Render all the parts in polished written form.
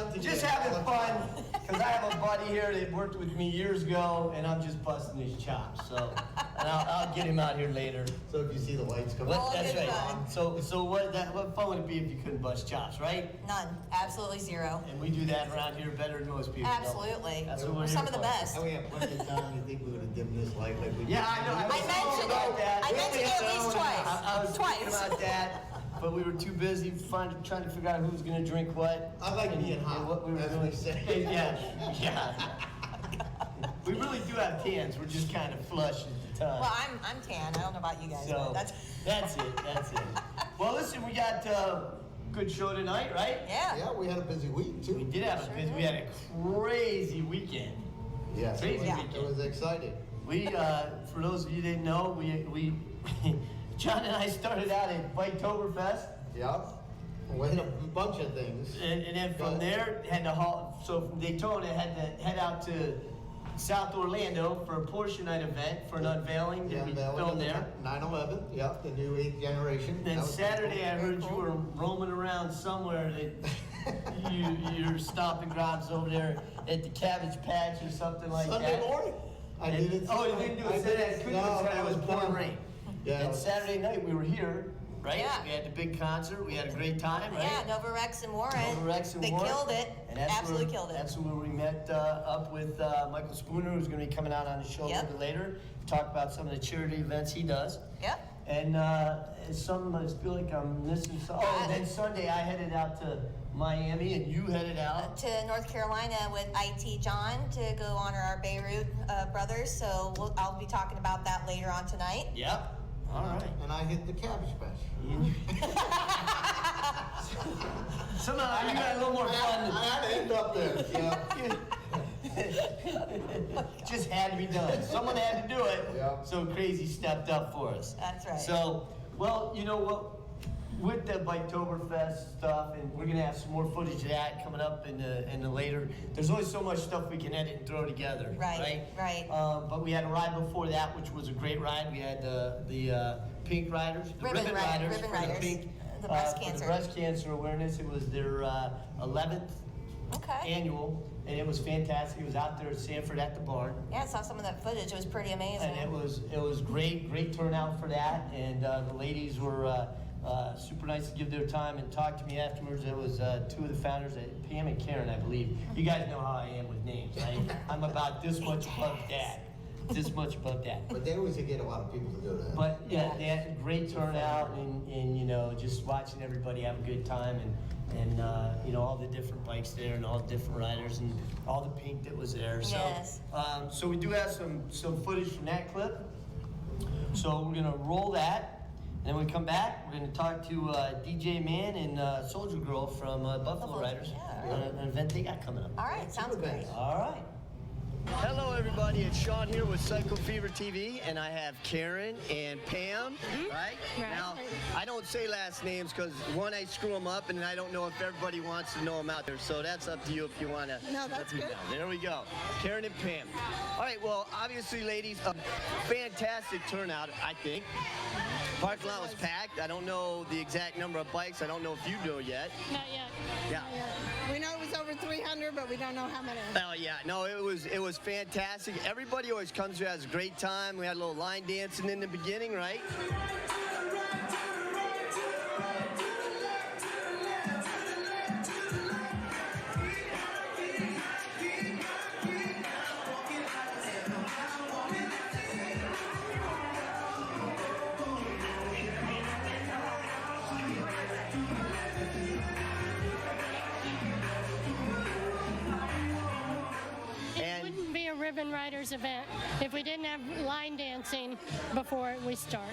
something. Just having fun, because I have a buddy here that worked with me years ago, and I'm just busting his chops. So, and I'll get him out here later. So if you see the lights come But on. that's right. fun. So what fun would it be if you couldn't bust chops, right? None. Absolutely zero. And we do that around here better than most people. Absolutely. That's what we're We're here some of the for. best. And we have plenty of time. You think we would have dimmed this light like we did? Yeah, I know. I mentioned about that. it. I mentioned it at least twice. I was thinking about that, but we were too busy trying to figure out who was going to drink what. I like being and hot, what we were as doing. we say. Yeah. We really do have cans. We're just kind of flush at the time. Well, I'm tan. I don't know about you guys, So but that's it. Well, listen, we got a good show tonight, right? yeah. Yeah, we had a busy week too. We did have a busy. We had a crazy weekend. Yes, Crazy it weekend. was exciting. We, for those of you that didn't know, we John and I started out at Biketoberfest, Yeah. We had a bunch of things. and then from there had to haul. So from Daytona, had to head out to South Orlando for a Porsche night event for an unveiling that we filmed there. 911, yeah, the new 8th generation. Then That was Saturday, I heard Very you cool. were roaming around somewhere that you're stopping grabs over there at the Cabbage Patch or something like Sunday that. morning. I And- did it. Oh, you didn't do it Saturday. Couldn't do it Saturday. It was pouring rain. Yeah. And Saturday night we were here, right? Yeah. We had the big concert. We had a great time, right? Yeah, Nova Rex and Warren. Nova Rex and they Warren. killed it. And that's Absolutely where, killed it. That's where we met up with Michael Spooner, who's going to be coming out on the show a Yep. little bit later. Talk about some of the charity events he does. Yep. And it's something I feel like I'm missing. Oh, and then Sunday I headed out to Miami, and you headed out. To North Carolina with IT John to go honor our Beirut brothers. So I'll be talking about that later on tonight. Yep. All right. And I hit the Cabbage Patch. Somehow you got a little more fun. I had to end up there. Yeah. Just had to be done. Someone had to do it. Yeah. So Crazy stepped up for us. That's right. So, well, you know what? With the Biketoberfest stuff, and we're gonna have some more footage of that coming up in the later. There's only so much stuff we can edit and throw together. Right, right. But we had a ride before that, which was a great ride. We had the pink riders, the ribbon riders, Ribbon for Riders. the pink, The breast for cancer. the breast cancer awareness. It was their 11th Okay. annual, and it was fantastic. It was out there at Sanford at the barn. Yeah, I saw some of that footage. It was pretty amazing. And it was great turnout for that, and the ladies were super nice to give their time and talk to me afterwards. It was two of the founders, Pam and Karen, I believe. You guys know how I am with names, right? I'm about this much above that, this much above that. But they always get a lot of people to go to that. But yeah, they had a great turnout, and you know, just watching everybody have a good time, and you know, all the different bikes there, and all the different riders, and all the pink that was there. So, Yes. so we do have some footage from that clip. So we're gonna roll that, and then when we come back, we're gonna talk to DJ Man and Soldier Girl from Buffalo Riders Yeah, on an event they got coming up. All right, sounds great. events. All right. Hello, everybody. It's Shawn here with CycleFeverTV, and I have Karen and Pam. Right? Now, I don't say last names because one, I screw them up, and I don't know if everybody wants to know them out there. So that's up to you if you want to. No, that's good. There we go. Karen and Pam. All right. Well, obviously, ladies, a fantastic turnout, I think. Parking lot was packed. I don't know the exact number of bikes. I don't know if you do yet. Not yet. Yeah. We know it was over 300, but we don't know how many. Oh yeah, no, it was fantastic. Everybody always comes here, has a great time. We had a little line dancing in the beginning, right? It wouldn't be a Ribbon Riders event if we didn't have line dancing before we start.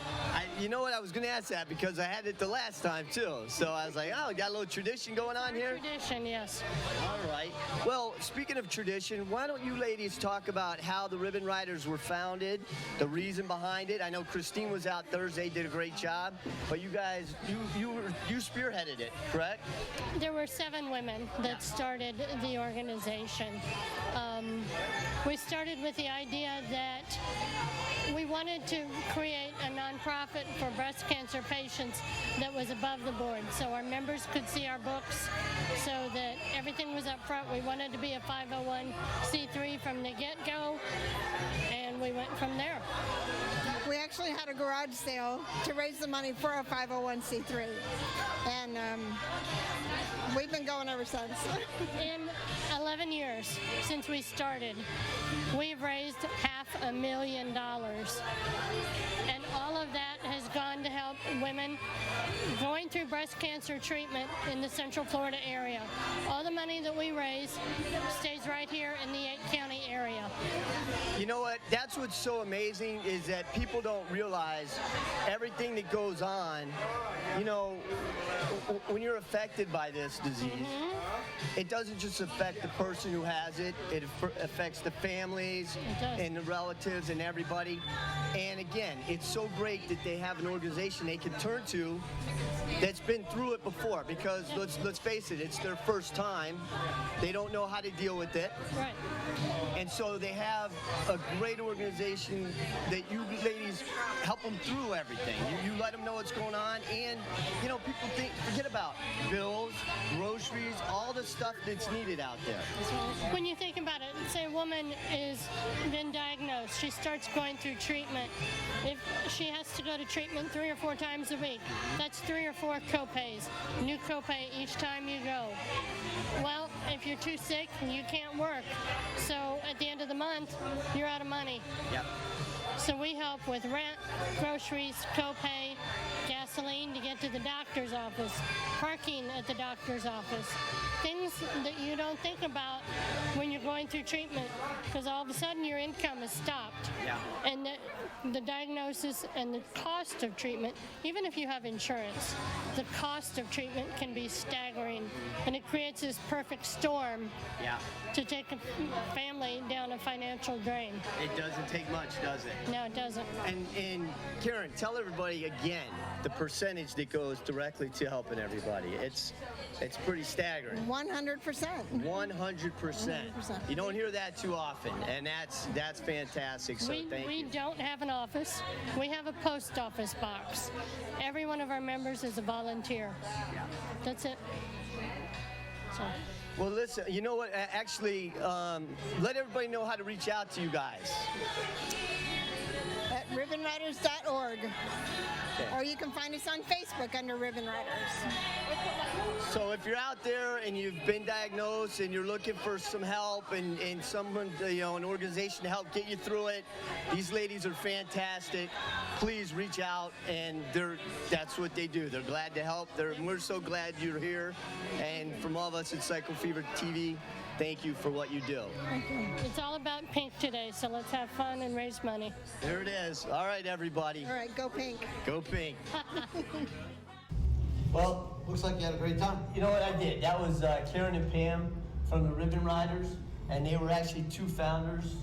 You know what? I was going to ask that because I had it the last time too. So I was like, oh, got a little tradition going on here. Tradition, yes. All right. Well, speaking of tradition, why don't you ladies talk about how the Ribbon Riders were founded, the reason behind it? I know Christine was out Thursday, did a great job, but you guys, you spearheaded it, correct? There were 7 women that started the organization. We started with the idea that we wanted to create a nonprofit for breast cancer patients that was above the board, so our members could see our books, so that everything was up front. We wanted to be a 501c3 from the get-go, and we went from there. We actually had a garage sale to raise the money for a 501c3, and we've been going ever since. In 11 years since we started, we've raised $500,000, and all of that has gone to help women going through breast cancer treatment in the Central Florida area. All the money that we raise stays right here in the 8-county area. You know what? That's what's so amazing is that people don't realize everything that goes on. You know, when you're affected by this disease, it doesn't just affect the person who has it. It affects the families and the relatives and everybody. And again, it's so great that they have an organization they can turn to that's been through it before, because let's face it, it's their first time. They don't know how to deal with it. Right. And so they have a great organization that you ladies help them through everything. You let them know what's going on, and you know, people forget about bills, groceries, all the stuff that's needed out there. When you think about it, say a woman is been diagnosed, she starts going through treatment. If she has to go to treatment 3 or 4 times a week, that's 3 or 4 copays, new copay each time you go. Well, if you're too sick, you can't work. So at the end of the month, you're out of money. Yep. So we help with rent, groceries, copay, gasoline to get to the doctor's office, parking at the doctor's office, things that you don't think about when you're going through treatment, because all of a sudden your income is stopped. Yeah. And the diagnosis and the cost of treatment, even if you have insurance, the cost of treatment can be staggering, and it creates this perfect storm to take a family down a financial drain. It doesn't take much, does it? No, it doesn't. And Karen, tell everybody again the percentage that goes directly to helping everybody. It's pretty staggering. 100%. 100%. You don't hear that too often, and that's fantastic. So thank you. We don't have an office. We have a post office box. Every one of our members is a volunteer. Yeah. That's it. So. Well, listen, you know what? Actually, let everybody know how to reach out to you guys. At ribbonriders.org. Okay. Or you can find us on Facebook under Ribbon Riders. So if you're out there and you've been diagnosed and you're looking for some help and someone, you know, an organization to help get you through it, these ladies are fantastic. Please reach out, and that's what they do. They're glad to help. We're so glad you're here. And from all of us at CycleFeverTV, thank you for what you do. It's all about pink today, so let's have fun and raise money. There it is. All right, everybody. All right, go pink. Go pink. Well, looks like you had a great time. You know what I did? That was Karen and Pam from the Ribbon Riders, and they were actually 2 founders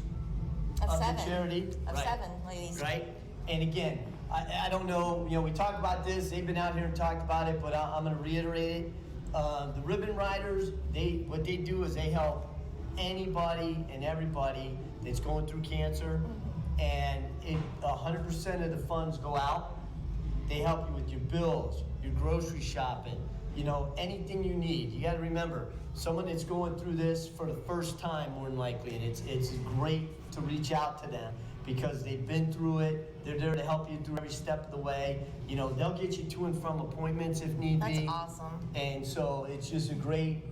Of of 7. the charity. Of Right. 7 ladies. Right? And again, I don't know, you know, we talked about this, they've been out here and talked about it, but I'm going to reiterate it. The Ribbon Riders, what they do is they help anybody and everybody that's going through cancer, and 100% of the funds go out. They help you with your bills, your grocery shopping, you know, anything you need. You got to remember, someone that's going through this for the first time, more than likely, and it's great to reach out to them because they've been through it. They're there to help you through every step of the way. You know, they'll get you to and from appointments if need be. That's awesome. And so it's just a great,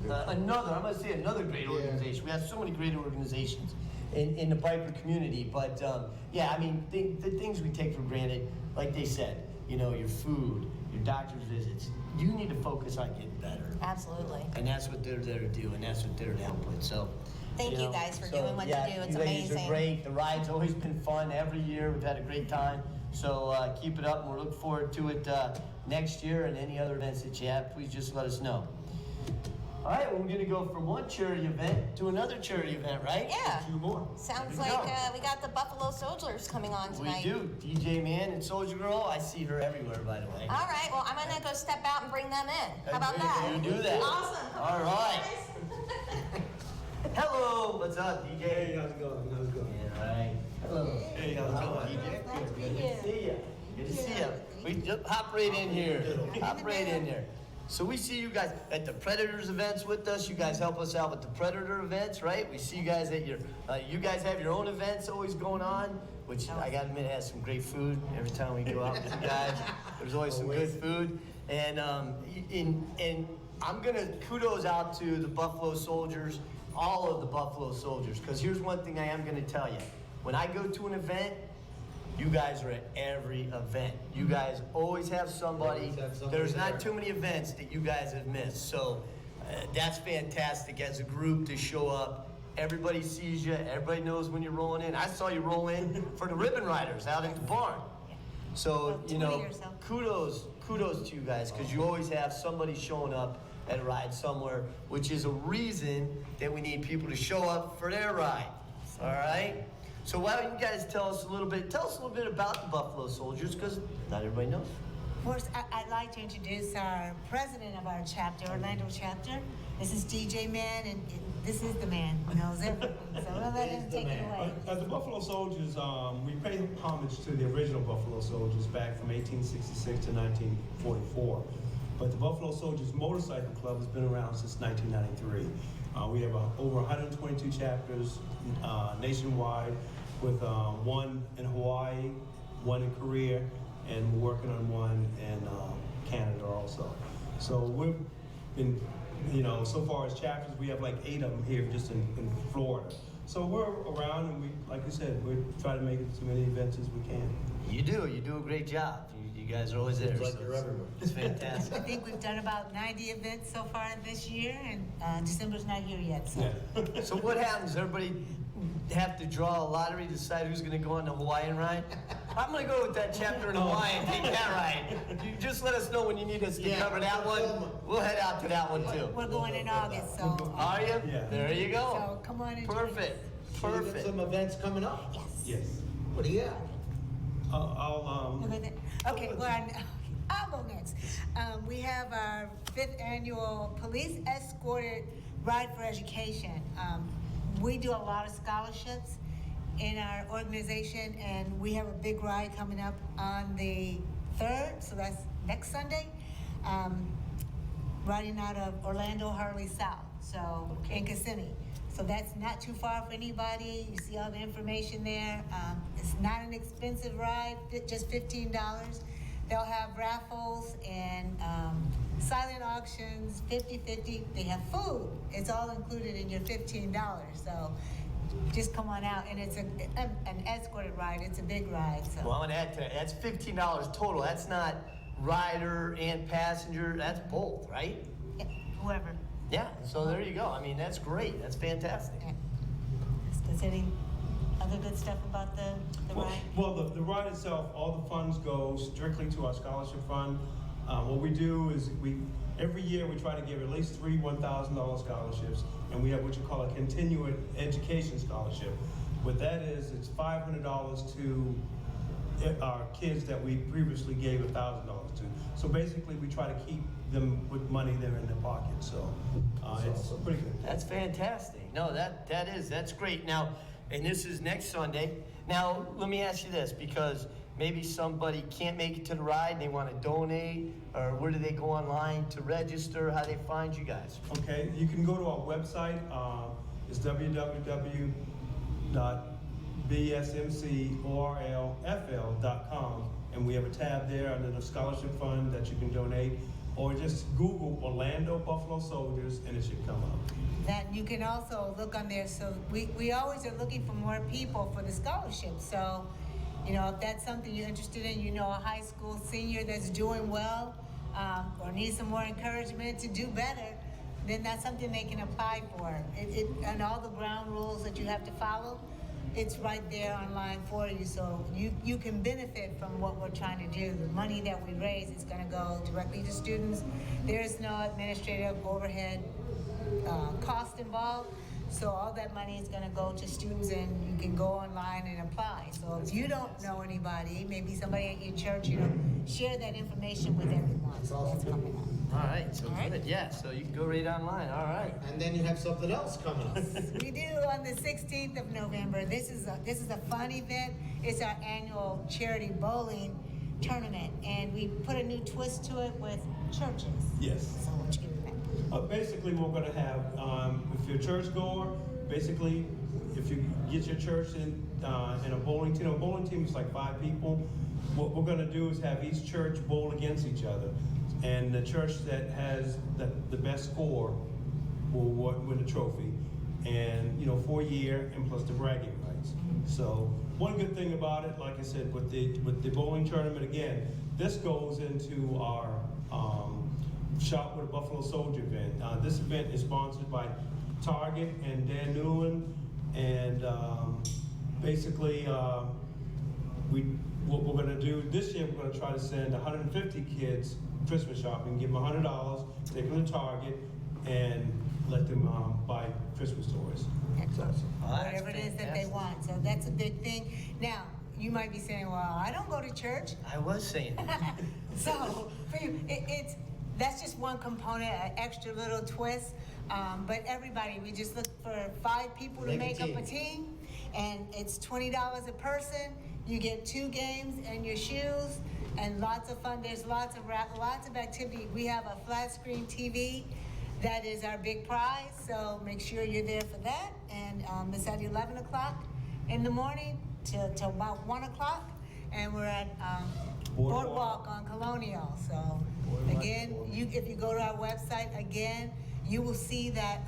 I'm going to say another great organization. We have so many great organizations in the biker community. But yeah, I mean, the things we take for granted, like they said, you know, your food, your doctor's visits, you need to focus on getting better. Absolutely. And that's what they're there to do, and that's what they're to help with. So, Thank you guys for doing what you do. It's you ladies amazing. are great. The ride's always been fun every year. We've had a great time. So keep it up, and we're looking forward to it next year and any other events that you have. Please just let us know. All right, well, we're gonna go from one charity event to another charity event, right? Yeah. 2 more. Sounds There we like go. we got the Buffalo Soldiers coming on We tonight. do. DJ Man and Soldier Girl, I see her everywhere, by the way. All right, well, I'm going to go step out and bring them in. How about You that? do that. Awesome. Come All on, right. guys. Hello, what's up, DJ? Hey, how's it going? How's it going? Yeah, right. Hello. Hey, how's it going? DJ? Nice to meet Good to you. see you. Good to see you. We just hop right in here. Hop right in there. So we see you guys at the Predators events with us. You guys help us out with the Predator events, right? We see you guys at your, you guys have your own events always going on, which I gotta admit has some great food every time we go out with you guys. There's always some good food. And I'm gonna kudos out to the Buffalo Soldiers, all of the Buffalo Soldiers, because here's one thing I am gonna tell you. When I go to an event, you guys are at every event. You guys always have somebody. Always have somebody There's not there. too many events that you guys have missed. So that's fantastic as a group to show up. Everybody sees you. Everybody knows when you're rolling in. I saw you roll in for the Ribbon Riders out at the barn. So, About you 20 know, or so. kudos to you guys, because you always have somebody showing up at a ride somewhere, which is a reason that we need people to show up for their ride. All right? So why don't you guys tell us a little bit about the Buffalo Soldiers, because not everybody knows. First, I'd like to introduce our president of our chapter, Orlando chapter. This is DJ Man, and this is the man who knows everything. So we'll let him take it away. As the Buffalo Soldiers, we pay homage to the original Buffalo Soldiers back from 1866 to 1944. But the Buffalo Soldiers Motorcycle Club has been around since 1993. We have over 122 chapters nationwide, with one in Hawaii, one in Korea, and we're working on one in Canada also. So we've been, so far as chapters, we have like 8 of them here just in Florida. So we're around, and we, like I said, we try to make it to as many events as we can. You do a great job. You guys are always there. Seems like so you're everywhere. It's fantastic. I think we've done about 90 events so far this year, and December's not here yet. So Yeah. So what happens? Everybody have to draw a lottery to decide who's going to go on the Hawaiian ride? I'm going to go with that chapter in Hawaii and take that ride. You just let us know when you need us to Yeah. cover that one. We'll head out to that one too. we're going in August. So Are you? Yeah. There you go. So come on and join Perfect. So you got Perfect. some events coming up? yes. Yes. What do you got? Okay, well, I'll go next. We have our 5th annual Police Escorted Ride for Education. We do a lot of scholarships in our organization, and we have a big ride coming up on the 3rd, so that's next Sunday, riding out of Orlando Harley South, so in Kissimmee. So that's not too far for anybody. You see all the information there. It's not an expensive ride, just $15. They'll have raffles and silent auctions, 50-50. They have food. It's all included in your $15. So just come on out, and it's an escorted ride. It's a big ride. So. Well, I'm going to add to that. That's $15 total. That's not rider and passenger. That's both, right? Yeah, whoever. Yeah, so there you go. I mean, that's great. That's fantastic. Yeah. Is there any other good stuff about the ride? Well, the ride itself, all the funds go strictly to our scholarship fund. What we do is every year we try to give at least 3 $1,000 scholarships, and we have what you call a continuing education scholarship. What that is, it's $500 to our kids that we previously gave $1,000 to. So basically, we try to keep them with money there in their pocket. So it's pretty good. That's fantastic. No, that's great. Now, and this is next Sunday. Now, let me ask you this, because maybe somebody can't make it to the ride and they want to donate, or where do they go online to register? How do they find you guys? Okay, you can go to our website. It's www.bsmcorlfl.com, and we have a tab there under the scholarship fund that you can donate, or just Google Orlando Buffalo Soldiers and it should come up. That you can also look on there. So we always are looking for more people for the scholarship. So, if that's something you're interested in, a high school senior that's doing well, or needs some more encouragement to do better, then that's something they can apply for. And all the ground rules that you have to follow, it's right there online for you. So you can benefit from what we're trying to do. The money that we raise is going to go directly to students. There is no administrative overhead. cost involved. So all that money is going to go to students, and you can go online and apply. So if you don't know anybody, maybe somebody at your church, share that information with everyone. So that's coming up. All right, so All right. good. Yeah, so you can go right online. All right. And then you have something else coming up. We do on the 16th of November. This is a fun event. It's our annual charity bowling tournament, and we put a new twist to it with churches. Yes. So what you give that? Basically, we're going to have, if you're a church goer, basically, if you get your church in a bowling team is like 5 people. What we're going to do is have each church bowl against each other, and the church that has the best score will win the trophy, and for a year, and plus the bragging rights. So one good thing about it, like I said, with the bowling tournament, again, this goes into our Shop with a Buffalo Soldier event. This event is sponsored by Target and Dan Newland, and basically what we're going to do this year, we're going to try to send 150 kids Christmas shopping, give them $100, take them to Target, and let them buy Christmas toys. Excellent. Oh, that's Whatever it is that they fantastic. want. So that's a big thing. Now, you might be saying, well, I don't go to church. I was saying that. So for you, that's just one component, an extra little twist. But everybody, we just look for 5 people to Make make a up a team, and it's $20 a person. You get 2 games and your shoes, and lots of fun. There's lots of activity. We have a flat screen TV. That is our big prize, so make sure you're there for that. And it's at 11 o'clock in the morning till about 1 o'clock. And we're at Boardwalk on Colonial. So again, if you go to our website, again, you will see that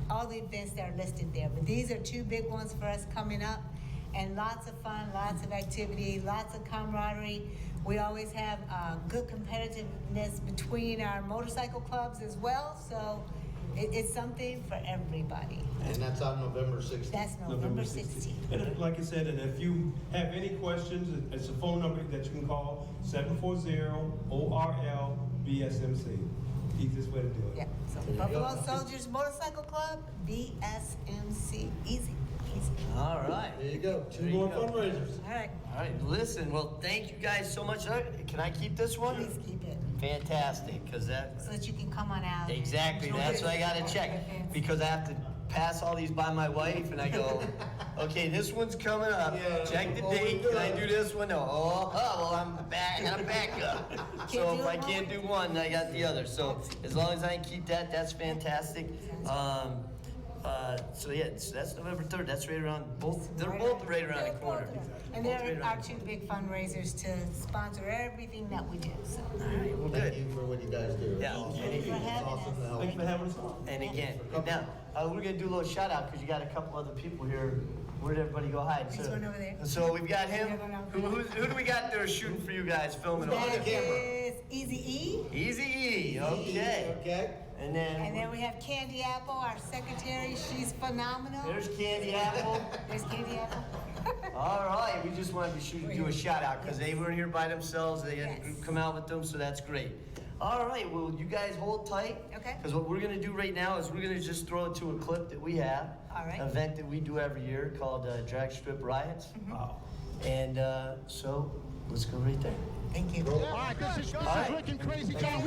all the events that are listed there. But these are 2 big ones for us coming up. And lots of fun, lots of activity, lots of camaraderie. We always have good competitiveness between our motorcycle clubs as well. So it's something for everybody. And that's on November 16th. That's November 16th. And like I said, and if you have any questions, it's a phone number that you can call, 740-ORL-BSMC. Easiest way to do it. Yeah, so There you Buffalo go. Soldiers Motorcycle Club, BSMC. Easy, easy. All right. There you go. 2 There you more go. fundraisers. All right, All right, listen, well, thank you guys so much. Can I keep this one? please keep it Fantastic, because that, so that you can come on out. and exactly, enjoy that's it. what I gotta check. Because I have to pass all these by my wife, and I go, okay, this one's coming up. Yeah, Check the before we date, do can I it. do this one? No, well, I'm back, I gotta back up. So do if I it can't do one, I got the other. So as long as I can keep that, that's fantastic. So yeah, that's November 3rd, that's right around, they're both right around the corner. And Both right there around are the 2 big fundraisers to sponsor everything that we do, so. corner. All right, well, Thank good. you for what you guys do. Yeah. It's awesome. Thank you for It's having awesome us. to help. Thanks for having us on. And again, now, we're gonna do a little shout out, because you got a couple other people here. Where'd everybody go hide? This one over there. So we've got him. Who do we got there shooting for you guys, filming over That there? is Easy E. Easy E, okay. Okay. And And then then, we have Candy Apple, our secretary. She's phenomenal. there's Candy Apple. There's Candy Apple. All right, we just wanted to do a shout out, because they weren't here by themselves. They had a Yes. group come out with them, so that's great. All right, well, you guys hold tight. Okay. Because what we're gonna do right now is we're gonna just throw it to a clip that we have. All right. An event that we do every year called Drag Strip Riots. Wow. And so, let's go right there. Thank you. All right, this is right. looking crazy, John.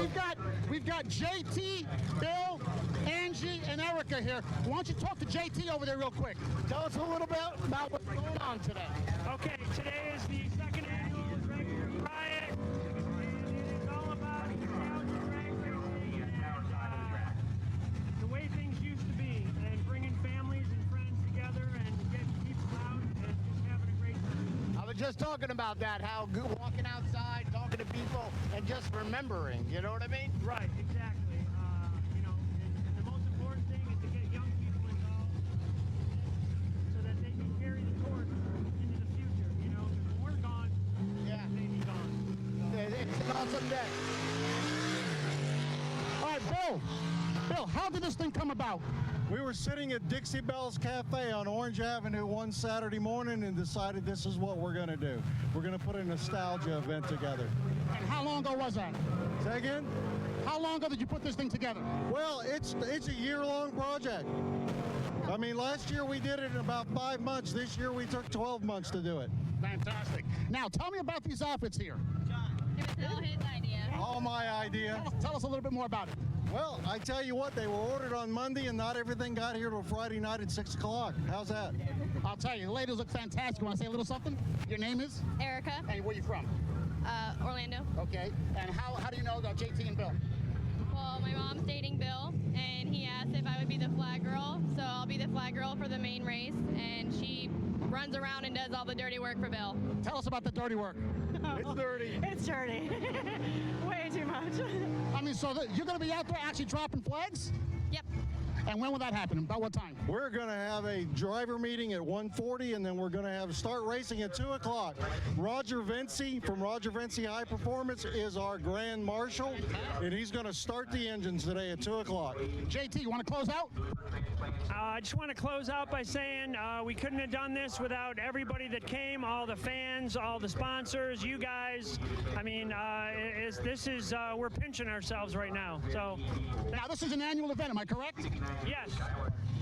We've got JT, Bill, Angie, and Erica here. Why don't you talk to JT over there real quick? Tell us a little bit about what's going on today. Okay, today is the 2nd annual Drag Strip Riot, and it is all about nostalgia, drag racing, and the way things used to be, and bringing families and friends together and getting people out and just having a great time. I was just talking about that, how good walking outside, talking to people, and just remembering. You know what I mean? Right, exactly. And the most important thing is to get young people involved so that they can carry the torch into the future, because when we're gone, Yeah. they be gone. It's an awesome day. All right, Bill, how did this thing come about? We were sitting at Dixie Bell's Cafe on Orange Avenue one Saturday morning and decided this is what we're going to do. We're going to put a nostalgia event together. And how long ago was that? Say again? How long ago did you put this thing together? Well, it's a year-long project. I mean, last year we did it in about 5 months. This year we took 12 months to do it. Fantastic. Now, tell me about these outfits here. It was all his idea. All my idea. Tell us a little bit more about it. Well, I tell you what, they were ordered on Monday and not everything got here till Friday night at 6 o'clock. How's that? I'll tell you, the ladies look fantastic. Want to say a little something? Your name is? Erica, Hey, where you from? Orlando. Okay. And how do you know about JT and Bill? Well, my mom's dating Bill, and he asked if I would be the flag girl, so I'll be the flag girl for the main race, and she runs around and does all the dirty work for Bill. Tell us about the dirty work. It's dirty. It's dirty. Way too much. I mean, so you're going to be out there actually dropping flags? Yep. And when will that happen? About what time? We're going to have a driver meeting at 1:40, and then we're going to start racing at 2 o'clock. Roger Vinci from Roger Vinci High Performance is our grand marshal, and he's going to start the engines today at 2 o'clock. JT, you want to close out? I just want to close out by saying we couldn't have done this without everybody that came, all the fans, all the sponsors, you guys. I mean, we're pinching ourselves right now. So Now, this is an annual event, am I correct? yes,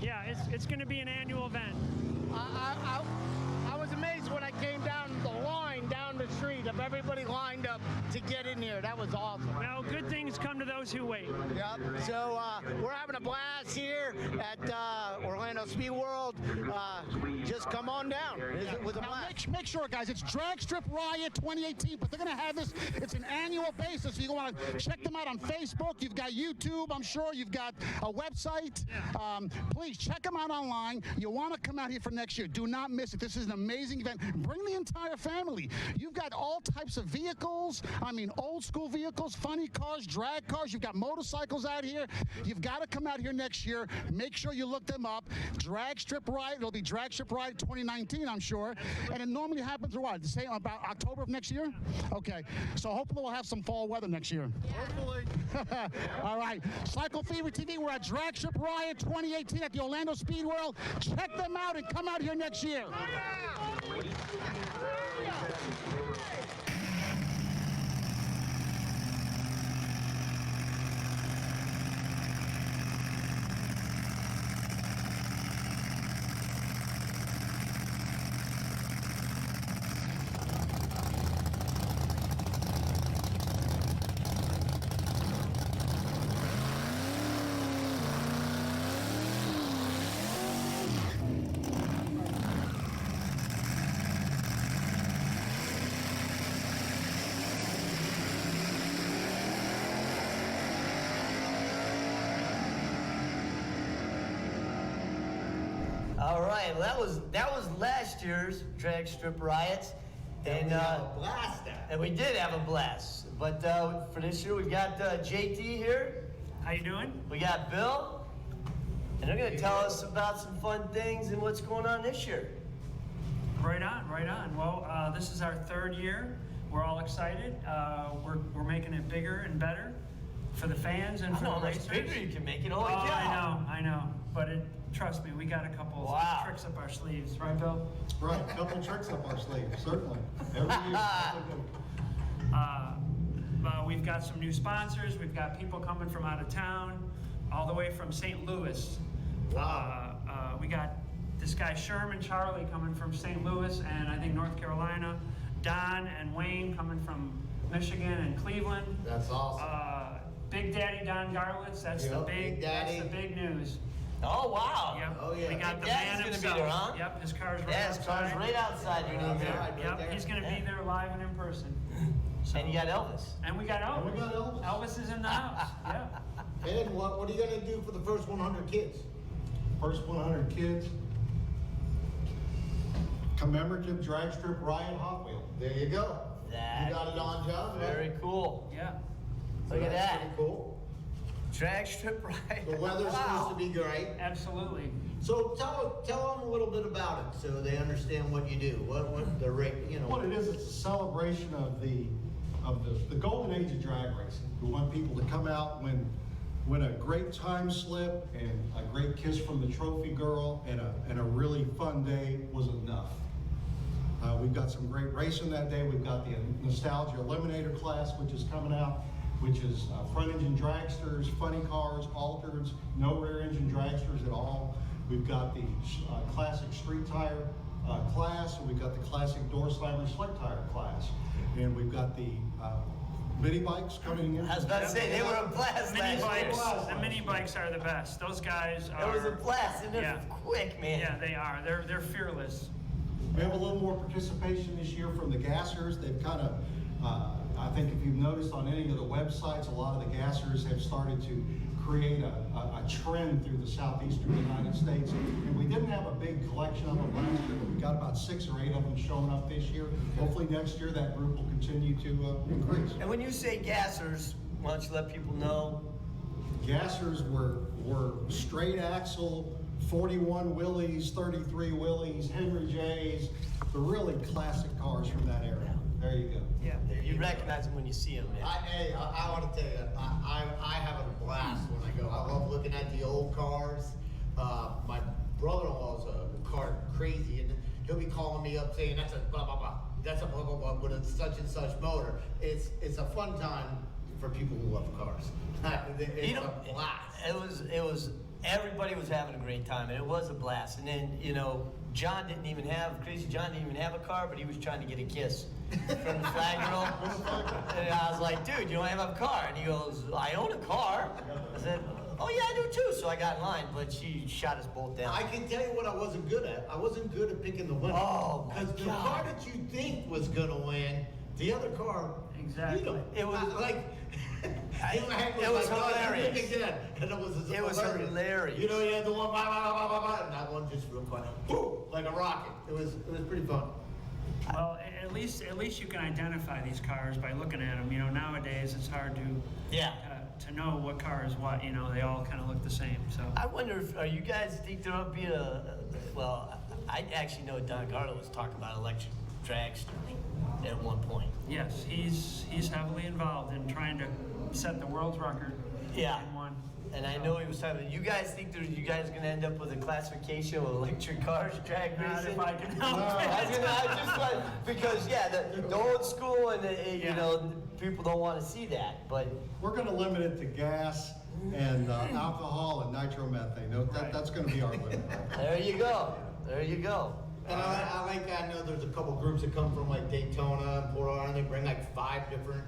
yeah, it's going to be an annual event. I was amazed when I came down the line down the street of everybody lined up to get in here. That was awesome. Well, good things come to those who wait. Yep. So we're having a blast here at Orlando Speed World. Just come on down. It was a Now, blast. make sure, guys, it's Drag Strip Riot 2018, but they're going to have this. It's an annual basis, so you want to check them out on Facebook. You've got YouTube, I'm sure. You've got a website. Please check them out online. You want to come out here for next year. Do not miss it. This is an amazing event. Bring the entire family. You've got all types of vehicles. I mean, old school vehicles, funny cars, drag cars. You've got motorcycles out here. You've got to come out here next year. Make sure you look them up. Drag Strip Riot. It'll be Drag Strip Riot 2019, I'm sure. And it normally happens, what, the same about October of next year? Okay. So hopefully we'll have some fall weather next year. Hopefully. All right. CycleFeverTV, we're at Drag Strip Riot 2018 at the Orlando Speed World. Check them out and come out here next year. All right, well, that was last year's Drag Strip Riots, and we had a blast at. and we did have a blast. But for this year, we've got JT here. How you doing? We got Bill, and they're going to tell us about some fun things and what's going on this year. Right on, right on. Well, this is our third year. We're all excited. We're making it bigger and better for the fans and I for don't know the how much racers. bigger you can make it. Holy Oh, cow. I know. But trust me, we got a couple Wow. tricks up our sleeves, right, Bill? Right, a couple tricks up our sleeve, certainly. Every year. We've got some new sponsors. We've got people coming from out of town, all the way from St. Louis. Wow. We got this guy Sherman Charlie coming from St. Louis and I think North Carolina. Don and Wayne coming from Michigan and Cleveland. That's awesome. Big Daddy Don Garlitz. That's Yep, Big Daddy. That's the big news. Oh, wow. Yep. Oh, yeah. We got the Big Daddy's man gonna be himself. there, huh? Yep. His car's right Yeah, his outside. car's right outside your name there. Right Yep. there. He's gonna be there live and in person. And you got Elvis. And we got Elvis. we got Elvis. Elvis is in the house. Yeah. And what are you gonna do for the first 100 kids? First 100 kids. Commemorative Drag Strip Riot Hot Wheel. There you go. That You got it on, John? Very cool. Yeah. Look at That's that. pretty cool. Drag Strip Riot. The weather's supposed to be great. Absolutely. So tell them a little bit about it so they understand what you do. What the rate, you know. What it is, it's a celebration of the golden age of drag racing. We want people to come out when a great time slip and a great kiss from the trophy girl and a really fun day was enough. We've got some great racing that day. We've got the Nostalgia Eliminator class, which is coming out. which is front engine dragsters, funny cars, altereds, no rear engine dragsters at all. We've got the classic street tire class, and we've got the classic door slammer slick tire class. And we've got the mini bikes coming in. I was about to say, they were a blast Mini last year. bikes, the mini bikes are the best. Those guys are. It was a blast, and they're quick, man. Yeah, they are. They're fearless. We have a little more participation this year from the gassers. They've kind of, I think if you've noticed on any of the websites, a lot of the gassers have started to create a trend through the southeastern United States. And we didn't have a big collection of them last year, but we got about 6 or 8 of them showing up this year. Hopefully next year that group will continue to increase. And when you say gassers, why don't you let people know? Gassers were straight axle, 41 Willys, 33 Willys, Henry J's, the really classic cars from that era. There you go. Yeah. You recognize them when you see them, man. I want to tell you, I have a blast when I go. I love looking at the old cars. My brother-in-law's a car crazy, and he'll be calling me up saying that's a blah blah blah, that's a blah blah blah with a such and such motor. It's a fun time for people who love cars. It's a blast. It was everybody was having a great time, and it was a blast. And then Crazy John didn't even have a car, but he was trying to get a kiss from the flag girl. And I was like, dude, you don't have a car. And he goes, I own a car. I said, oh yeah, I do too. So I got in line, but she shot us both down. I can tell you what I wasn't good at. I wasn't good at picking the winner. Oh, my because the God. car that you think was gonna win, the other car, Exactly. You know, It was like. it was hilarious. And it was hilarious. You know, you had the one, and that one just real quick, boom, like a rocket. It was pretty fun. Well, at least you can identify these cars by looking at them. You know, nowadays it's hard to know what car is what. You know, they all kind of look the same. So I wonder if you guys think there'll be well, I actually know Don Garlow was talking about electric dragster at one point. yes, he's heavily involved in trying to set the world's record. Yeah. In one. And I know he was talking. You guys think you guys gonna end up with a classification of electric cars, drag Not racing? if I can help it. I just like because the old school and you know people don't want to see that, but We're going to limit it to gas and alcohol and nitromethane. No, that's going to be our limit. there you go. There you go. And I know there's a couple groups that come from like Daytona and Port Arthur, and they bring like 5 different,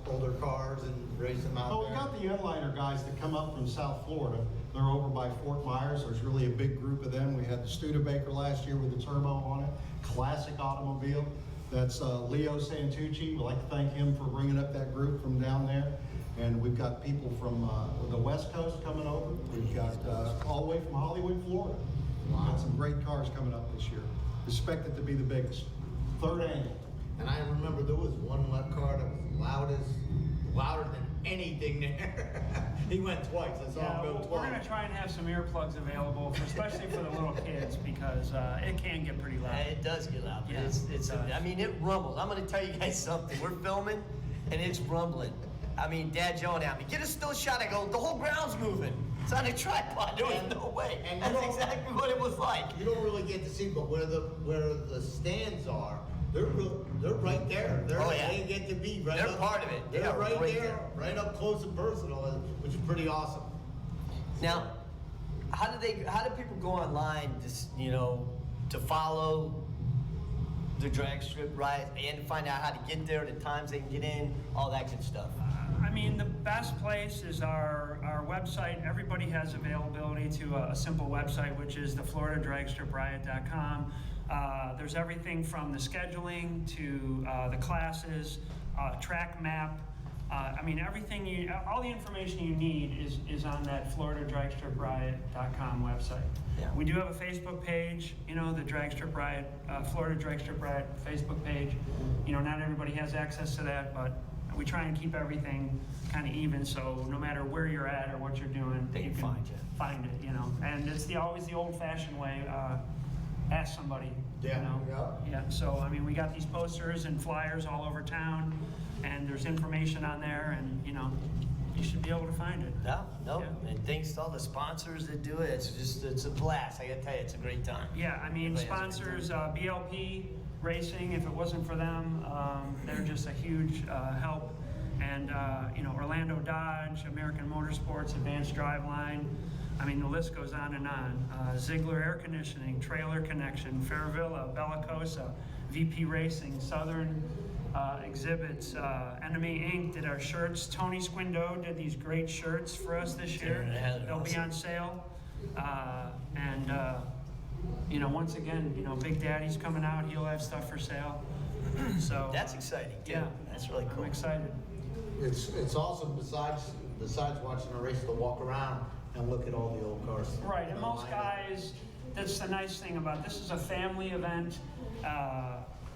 older cars and race them out Well, there. we got the inliner guys that come up from South Florida. They're over by Fort Myers. There's really a big group of them. We had the Studebaker last year with the turbo on it. Classic automobile. That's Leo Santucci. We'd like to thank him for bringing up that group from down there. And we've got people from the West Coast coming over. We've got all the way from Hollywood, Florida. We've got some great cars coming up this year. Expected to be the biggest. 3rd annual. And I remember there was one car that was louder than anything there. He went twice. I saw him go twice. We're gonna try and have some earplugs available, especially for the little kids, because it can get pretty loud. It does get loud. But Yeah, I mean, it rumbles. I'm gonna tell you guys something. We're filming, and it's rumbling. I mean, Dad's yelling at me, get a still shot. I go, the whole ground's moving. It's on a tripod. There was no way. And that's exactly what it was like. You don't really get to see, but where the stands are, they're right there. They get to be right They're up. part of it. They They're are right right there, there. right up close and personal, which is pretty awesome. Now, how do people go online to follow the drag strip ride and to find out how to get there, the times they can get in, all that good stuff? I mean, the best place is our website. Everybody has availability to a simple website, which is the FloridaDragStripRiot.com. There's everything from the scheduling to the classes, track map. I mean, everything all the information you need is on that FloridaDragStripRiot.com website. Yeah. We do have a Facebook page, the Drag Strip Riot, Florida Drag Strip Riot Facebook page. Not everybody has access to that, but we try and keep everything kind of even, so no matter where you're at or what you're doing, They can find you. Find it, And it's always the old-fashioned way. Ask somebody. Yeah. Yeah. So I mean, we got these posters and flyers all over town, and there's information on there, and you should be able to find it. No. Yeah. And thanks to all the sponsors that do it. It's a blast. I gotta tell you, it's a great time. Yeah, I mean, Everybody has a good sponsors, BLP Racing, if it wasn't for them, they're just a huge help. and Orlando Dodge, American Motorsports, Advanced Driveline. I mean, the list goes on and on. Ziegler Air Conditioning, Trailer Connection, Fairvilla, Bellacosa, VP Racing, Southern Exhibits, Enemy Inc. did our shirts. Tony Squindo did these great shirts for us this year. They'll be on sale. Once again, Big Daddy's coming out. He'll have stuff for sale. So That's exciting, too. Yeah, That's really cool. I'm excited. It's awesome besides watching a race to walk around and look at all the old cars. Right, and most guys, that's the nice thing about this is a family event.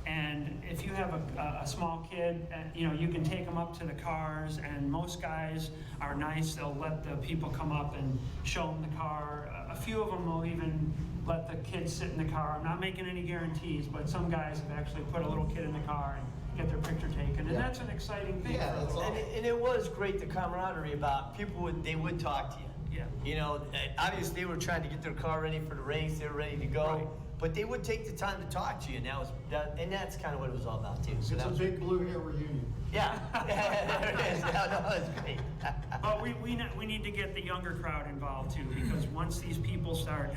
And if you have a small kid, you can take them up to the cars, and most guys are nice. They'll let the people come up and show them the car. A few of them will even let the kids sit in the car. I'm not making any guarantees, but some guys have actually put a little kid in the car and get their picture taken, and that's an exciting thing. Yeah, that's awesome. And it was great, the camaraderie about people would talk to you. Yeah. Obviously they were trying to get their car ready for the race. They were ready to go. Right. But they would take the time to talk to you, and that's kind of what it was all about too. So It's that a was big blue hair reunion. Yeah, there it is. No, it's great. But we need to get the younger crowd involved too, because once these people start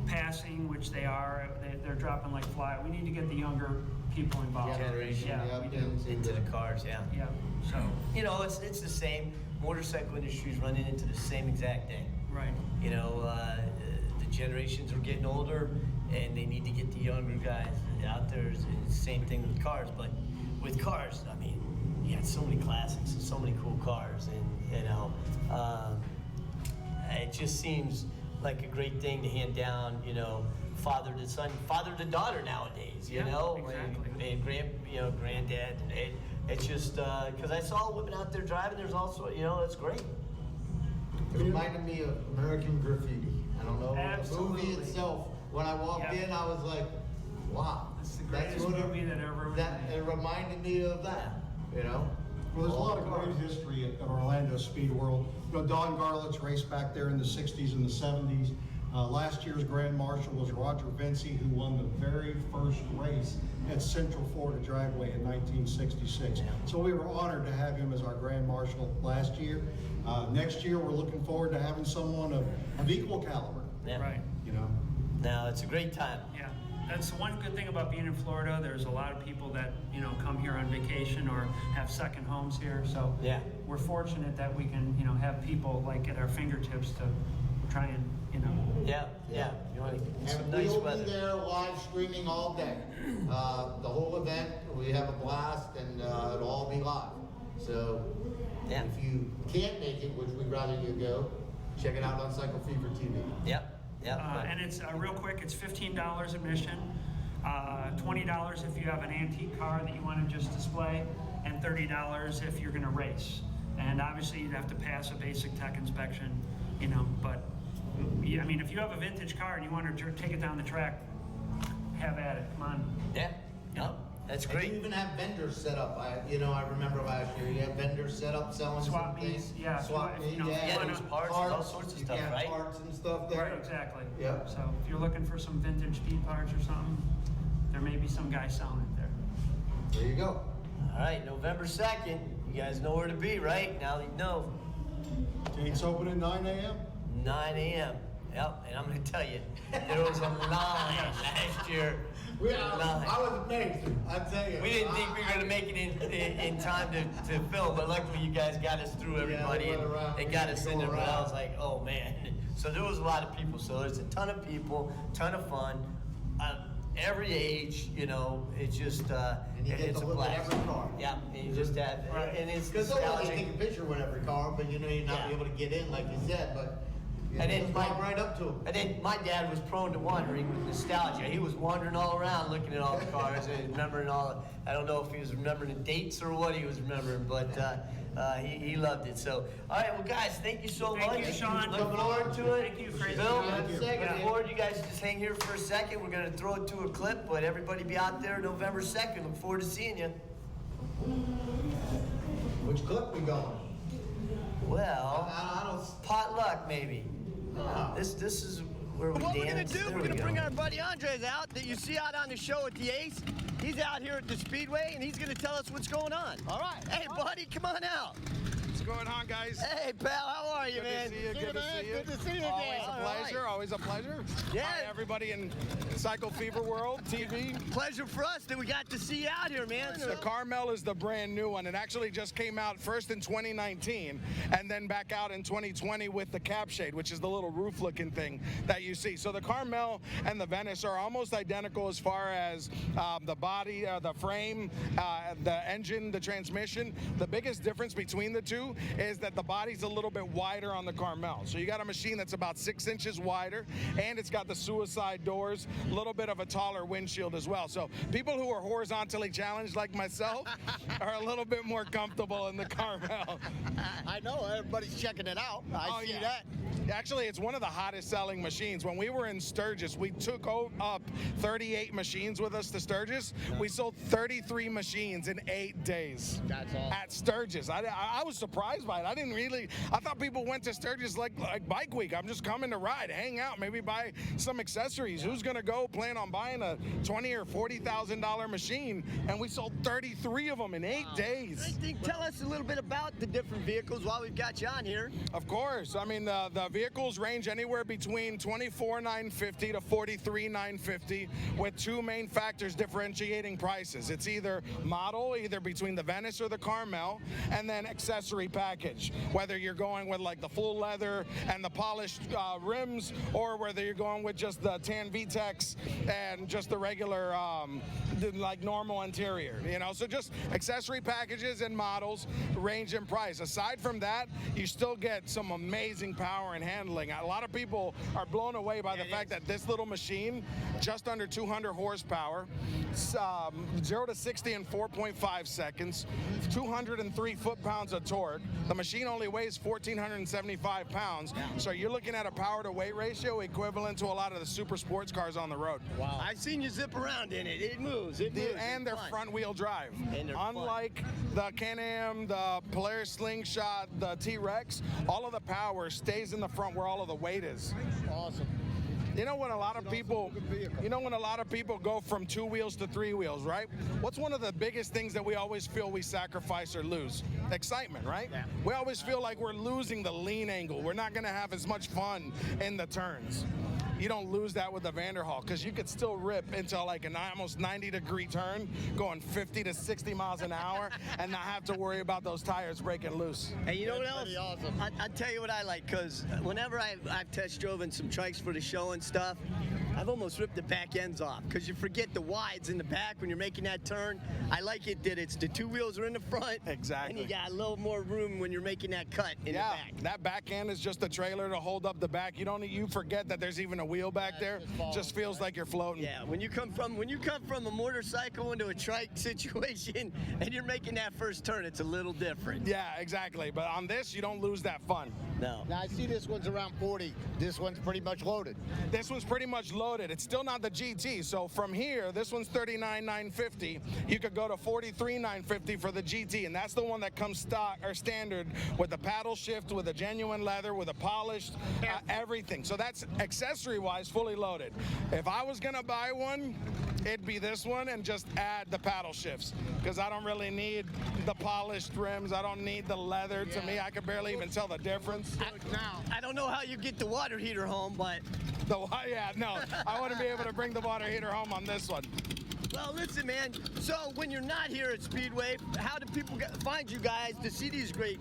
passing, which they are, they're dropping like fly. We need to get the younger people involved. Generation, Yeah, we do. Into the cars, yeah. Yeah. So. It's the same. Motorcycle industry's running into the same exact thing. Right. The generations are getting older, and they need to get the younger guys out there. It's the same thing with cars, but with cars, I mean, you got so many classics and so many cool cars, and it just seems like a great thing to hand down, father to son, father to daughter nowadays, Exactly. and granddad, and it's just, because I saw women out there driving, there's also, it's great. It reminded me of American Graffiti. I don't know, Absolutely. the movie itself, when I walked in, I was like, wow. It's the greatest movie that ever was made. It reminded me of that, Well, there's a lot of great history at Orlando Speed World. Don Garlett's raced back there in the 60s and the 70s. Last year's Grand Marshal was Roger Vinci, who won the very first race at Central Florida Dragway in 1966. So we were honored to have him as our Grand Marshal last year. Next year, we're looking forward to having someone of equal caliber. Yeah. Right. Now, it's a great time. Yeah. That's one good thing about being in Florida. There's a lot of people that, come here on vacation or have second homes here. So Yeah. we're fortunate that we can, have people like at our fingertips to try and, Yeah. You want to get some And nice we'll weather. be there live streaming all day. The whole event, we have a blast, and it'll all be live. So Yeah. if you can't make it, which we'd rather you go, check it out on CycleFeverTV. Yep. and it's real quick, it's $15 admission, $20 if you have an antique car that you want to just display, and $30 if you're going to race. And obviously you'd have to pass a basic tech inspection, but I mean, if you have a vintage car and you want to take it down the track, have at it, come on. Yeah. Yep. That's And great. you even have vendors set up. I remember last year, you had vendors set up selling Swap some things. meets, yeah. Swap If, meets, you know, yeah. Yeah, there's parts and all sorts of You stuff, can have right? Parts and stuff there. Right, exactly. Yep. So if you're looking for some vintage speed parts or something, there may be some guy selling it there. There you go. All right, November 2nd. You guys know where to be, right? Now you know. Gates open at 9 a.m. 9 a.m. Yep, and I'm going to tell you, there was a line last year. I was amazed. I tell you. We didn't think we were going to make it in time to film, but luckily you guys got us through everybody and got us in there. But I was like, oh man. So there was a lot of people. So there's a ton of people, ton of fun, every age. It's just And you get it's to a look at blast. every car. Yeah, and you just have, and it's Because they'll let you nostalgic. take a picture with every car, but you're not be able to get in like you said, but And then just walk right up to them. And then my dad was prone to wandering with nostalgia. He was wandering all around looking at all the cars and remembering I don't know if he was remembering the dates or what he was remembering, but he loved it. So, all right, well, guys, thank you so much. Thank you, Shawn. Look forward to it. Thank you, Crazy. Bill, Thank you. look forward. You guys just hang here for a second. We're going to throw it to a clip, but everybody be out there November 2nd. Look forward to seeing you. Which clip we going? Well, I don't. potluck maybe. This is where we What dance. we're gonna do, There we're we gonna go. bring our buddy Andres out that you see out on the show at the Ace. He's out here at the Speedway, and he's going to tell us what's going on. All right. Hey, buddy, come on out. What's going on, guys? Hey, pal, how are you, man? Good to see you. Good to see you. Good to see you Always again. a pleasure. Always a pleasure. Yeah. Hi, everybody in Cycle Fever World TV. Pleasure for us that we got to see you out here, man. The Carmel is the brand new one. It actually just came out first in 2019 and then back out in 2020 with the cap shade, which is the little roof looking thing that you see. So the Carmel and the Venice are almost identical as far as the body, the frame, the engine, the transmission. The biggest difference between the two is that the body's a little bit wider on the Carmel. So you got a machine that's about 6 inches wider, and it's got the suicide doors, a little bit of a taller windshield as well. So people who are horizontally challenged like myself are a little bit more comfortable in the Carmel. I know, everybody's checking it out. I see that. Actually, it's one of the hottest selling machines. When we were in Sturgis, we took up 38 machines with us to Sturgis. We sold 33 machines in 8 days. That's awesome. At Sturgis. I was surprised by it. I thought people went to Sturgis like Bike Week. I'm just coming to ride, hang out, maybe buy some accessories. Who's gonna go plan on buying a $20,000 or $40,000 machine? And we sold 33 of them in 8 days. Tell us a little bit about the different vehicles while we've got you on here. Of course. I mean, the vehicles range anywhere between $24,950 to $43,950 with two main factors differentiating prices. It's either model, either between the Venice or the Carmel, and then accessory package, whether you're going with like the full leather and the polished rims, or whether you're going with just the tan VTEX and just the regular like normal interior, you know. So just accessory packages and models range in price. Aside from that, you still get some amazing power and handling. A lot of people are blown away by the fact that this little machine, just under 200 horsepower, 0 to 60 in 4.5 seconds, 203 foot-pounds of torque. The machine only weighs 1,475 pounds, so you're looking at a power-to-weight ratio equivalent to a lot of the super sports cars on the road. Wow. I've seen you zip around in it. It moves. It moves. And they're front-wheel drive. Unlike the Can-Am, the Polaris Slingshot, the T-Rex, all of the power stays in the front where all of the weight is. Awesome. You know when a lot of people, go from 2 wheels to 3 wheels, right? What's one of the biggest things that we always feel we sacrifice or lose? Excitement, right? Yeah. We always feel like we're losing the lean angle. We're not going to have as much fun in the turns. You don't lose that with the Vanderhall, because you could still rip into like an almost 90-degree turn going 50 to 60 miles an hour and not have to worry about those tires breaking loose. And you know what else? Awesome. I'll tell you what I like, because whenever I've test driven some trikes for the show and stuff, I've almost ripped the back ends off, because you forget the wides in the back when you're making that turn. I like it that it's the 2 wheels are in the front. Exactly. And you got a little more room when you're making that cut in the back. That back end is just a trailer to hold up the back. You forget that there's even a wheel back there. Just feels like you're floating. Yeah, when you come from a motorcycle into a trike situation and you're making that first turn, it's a little different. Yeah, exactly. But on this, you don't lose that fun. No. Now I see this one's around 40. This one's pretty much loaded. This one's pretty much loaded. It's still not the GT. So from here, this one's $39,950. You could go to $43,950 for the GT, and that's the one that comes stock or standard with the paddle shift, with a genuine leather, with a polished everything. So that's accessory-wise fully loaded. If I was gonna buy one, it'd be this one and just add the paddle shifts, because I don't really need the polished rims. I don't need the leather. To me, I could barely even tell the difference. I don't know how you get the water heater home, but I wouldn't be able to bring the water heater home on this one. Well, listen, man. So when you're not here at Speedway, how do people find you guys to see these great?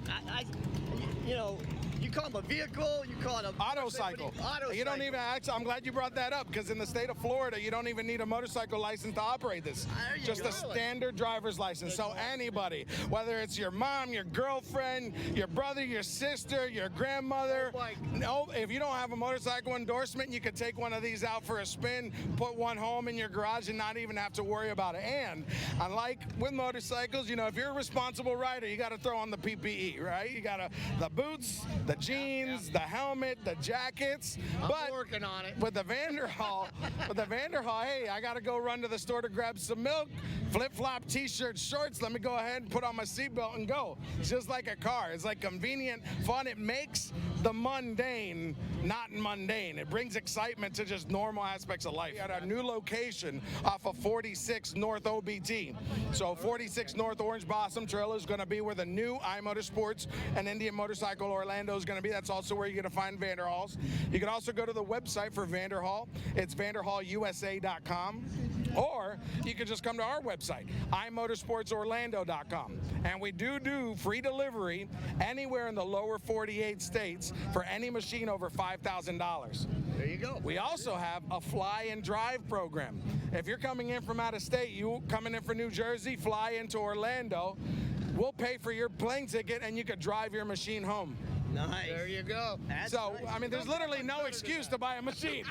You call them a vehicle, you call it a Autocycle. You don't even I'm glad you brought that up, because in the state of Florida, you don't even need a motorcycle license to operate this. Just a standard driver's license. So anybody, whether it's your mom, your girlfriend, your brother, your sister, your grandmother, if you don't have a motorcycle endorsement, you could take one of these out for a spin, put one home in your garage, and not even have to worry about it. And unlike with motorcycles, if you're a responsible rider, you got to throw on the PPE, right? You got the boots, the jeans, the helmet, the jackets. I'm working on it. With the Vanderhall, hey, I gotta go run to the store to grab some milk, flip-flop t-shirts, shorts. Let me go ahead and put on my seatbelt and go. It's just like a car. It's like convenient, fun. It makes the mundane not mundane. It brings excitement to just normal aspects of life. At our new location off of 46 North OBT. So 46 North Orange Blossom Trail is going to be where the new iMotorsports and Indian Motorcycle Orlando is going to be. That's also where you're going to find Vanderhalls. You can also go to the website for Vanderhall. It's vanderhallusa.com. Or you can just come to our website, iMotorsportsorlando.com. And we do free delivery anywhere in the lower 48 states for any machine over $5,000. There you go. We also have a fly and drive program. If you're coming in from out of state, you coming in from New Jersey, fly into Orlando, we'll pay for your plane ticket and you could drive your machine home. Nice. There you go. So, I mean, there's literally no excuse to buy a machine.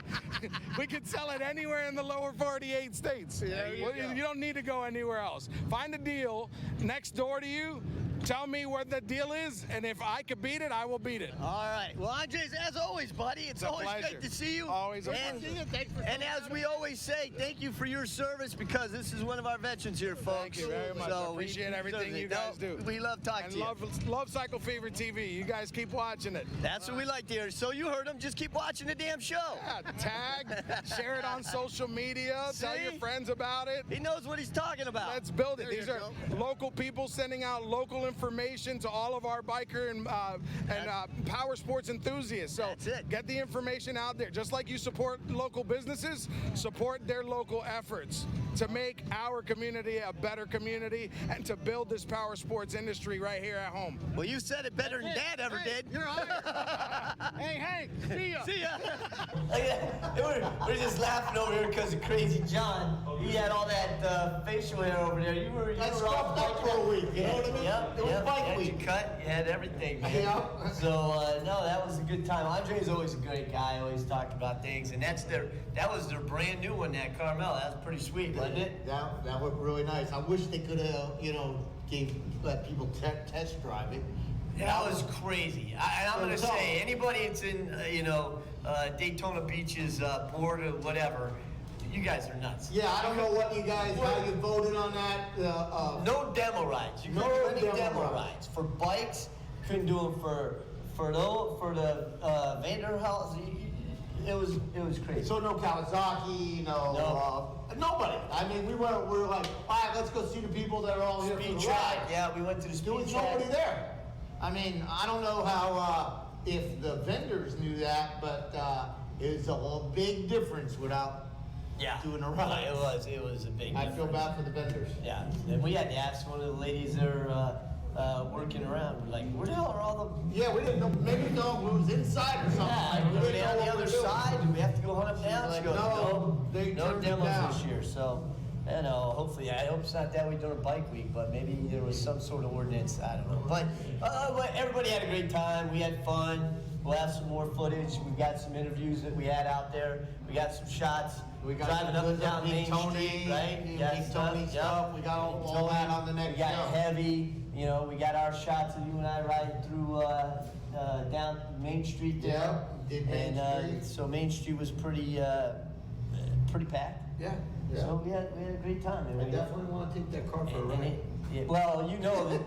We could sell it anywhere in the lower 48 states. You don't need to go anywhere else. Find a deal next door to you. Tell me what the deal is, and if I could beat it, I will beat it. All right. Well, Andres, as always, buddy, it's always great to see you. Always a pleasure. And as we always say, thank you for your service, because this is one of our veterans here, folks. Thank you very much. I appreciate everything you guys do. We love talking to you. Love CycleFeverTV. You guys keep watching it. That's what we like to hear. So you heard him. Just keep watching the damn show. Yeah, tag, share it on social media, tell your friends about it. He knows what he's talking about. Let's build it. These are local people sending out local information to all of our biker and power sports enthusiasts. So get the information out there. Just like you support local businesses, support their local efforts to make our community a better community and to build this power sports industry right here at home. Well, you said it better than Dad ever did. You're hired. Hey, see ya. See ya. We're just laughing over here because of Crazy John. He had all that facial hair over there. You were all up for a week. You know what I mean? Yep. It was bike You had week. your cut. You had everything, man. Yeah. So no, that was a good time. Andre's always a great guy. Always talked about things, and that was their brand new one, that Carmel. That was pretty sweet, wasn't it? That looked really nice. I wish they could have, let people test drive it. That was crazy. And I'm going to say, anybody that's in, Daytona Beach's board or whatever, you guys are nuts. Yeah, I don't know how you voted on that. No demo rides. You couldn't do any demo rides. For bikes, couldn't do them for the Vanderhalls. It was crazy. So no Kawasaki, nobody. I mean, we were like, all right, let's go see the people that are all here for the ride. Yeah, we went to the speed track. There was nobody there. I mean, I don't know how if the vendors knew that, but it's a big difference without doing a ride. It was a big difference. I feel bad for the vendors. Yeah, and we had to ask one of the ladies there working around. We're like, where the hell are all the... Yeah, we didn't know. Maybe it was inside or something. Yeah, we were they on the other side? Do we have to go hunt them down? Like, She goes, no demos down. this year. So, hopefully, I hope it's not that way during bike week, but maybe there was some sort of ordinance. I don't know. But everybody had a great time. We had fun. We'll have some more footage. We got some interviews that we had out there. We got some shots. We got driving up and down Main Street, right? Tony stuff. We got all that on the next We got show. Heavy. We got our shots of you and I riding through down Main Street there. Yeah, did Main Street. So Main Street was pretty packed. Yeah. So we had a great time. I definitely want to take that car for a ride. Well, you know the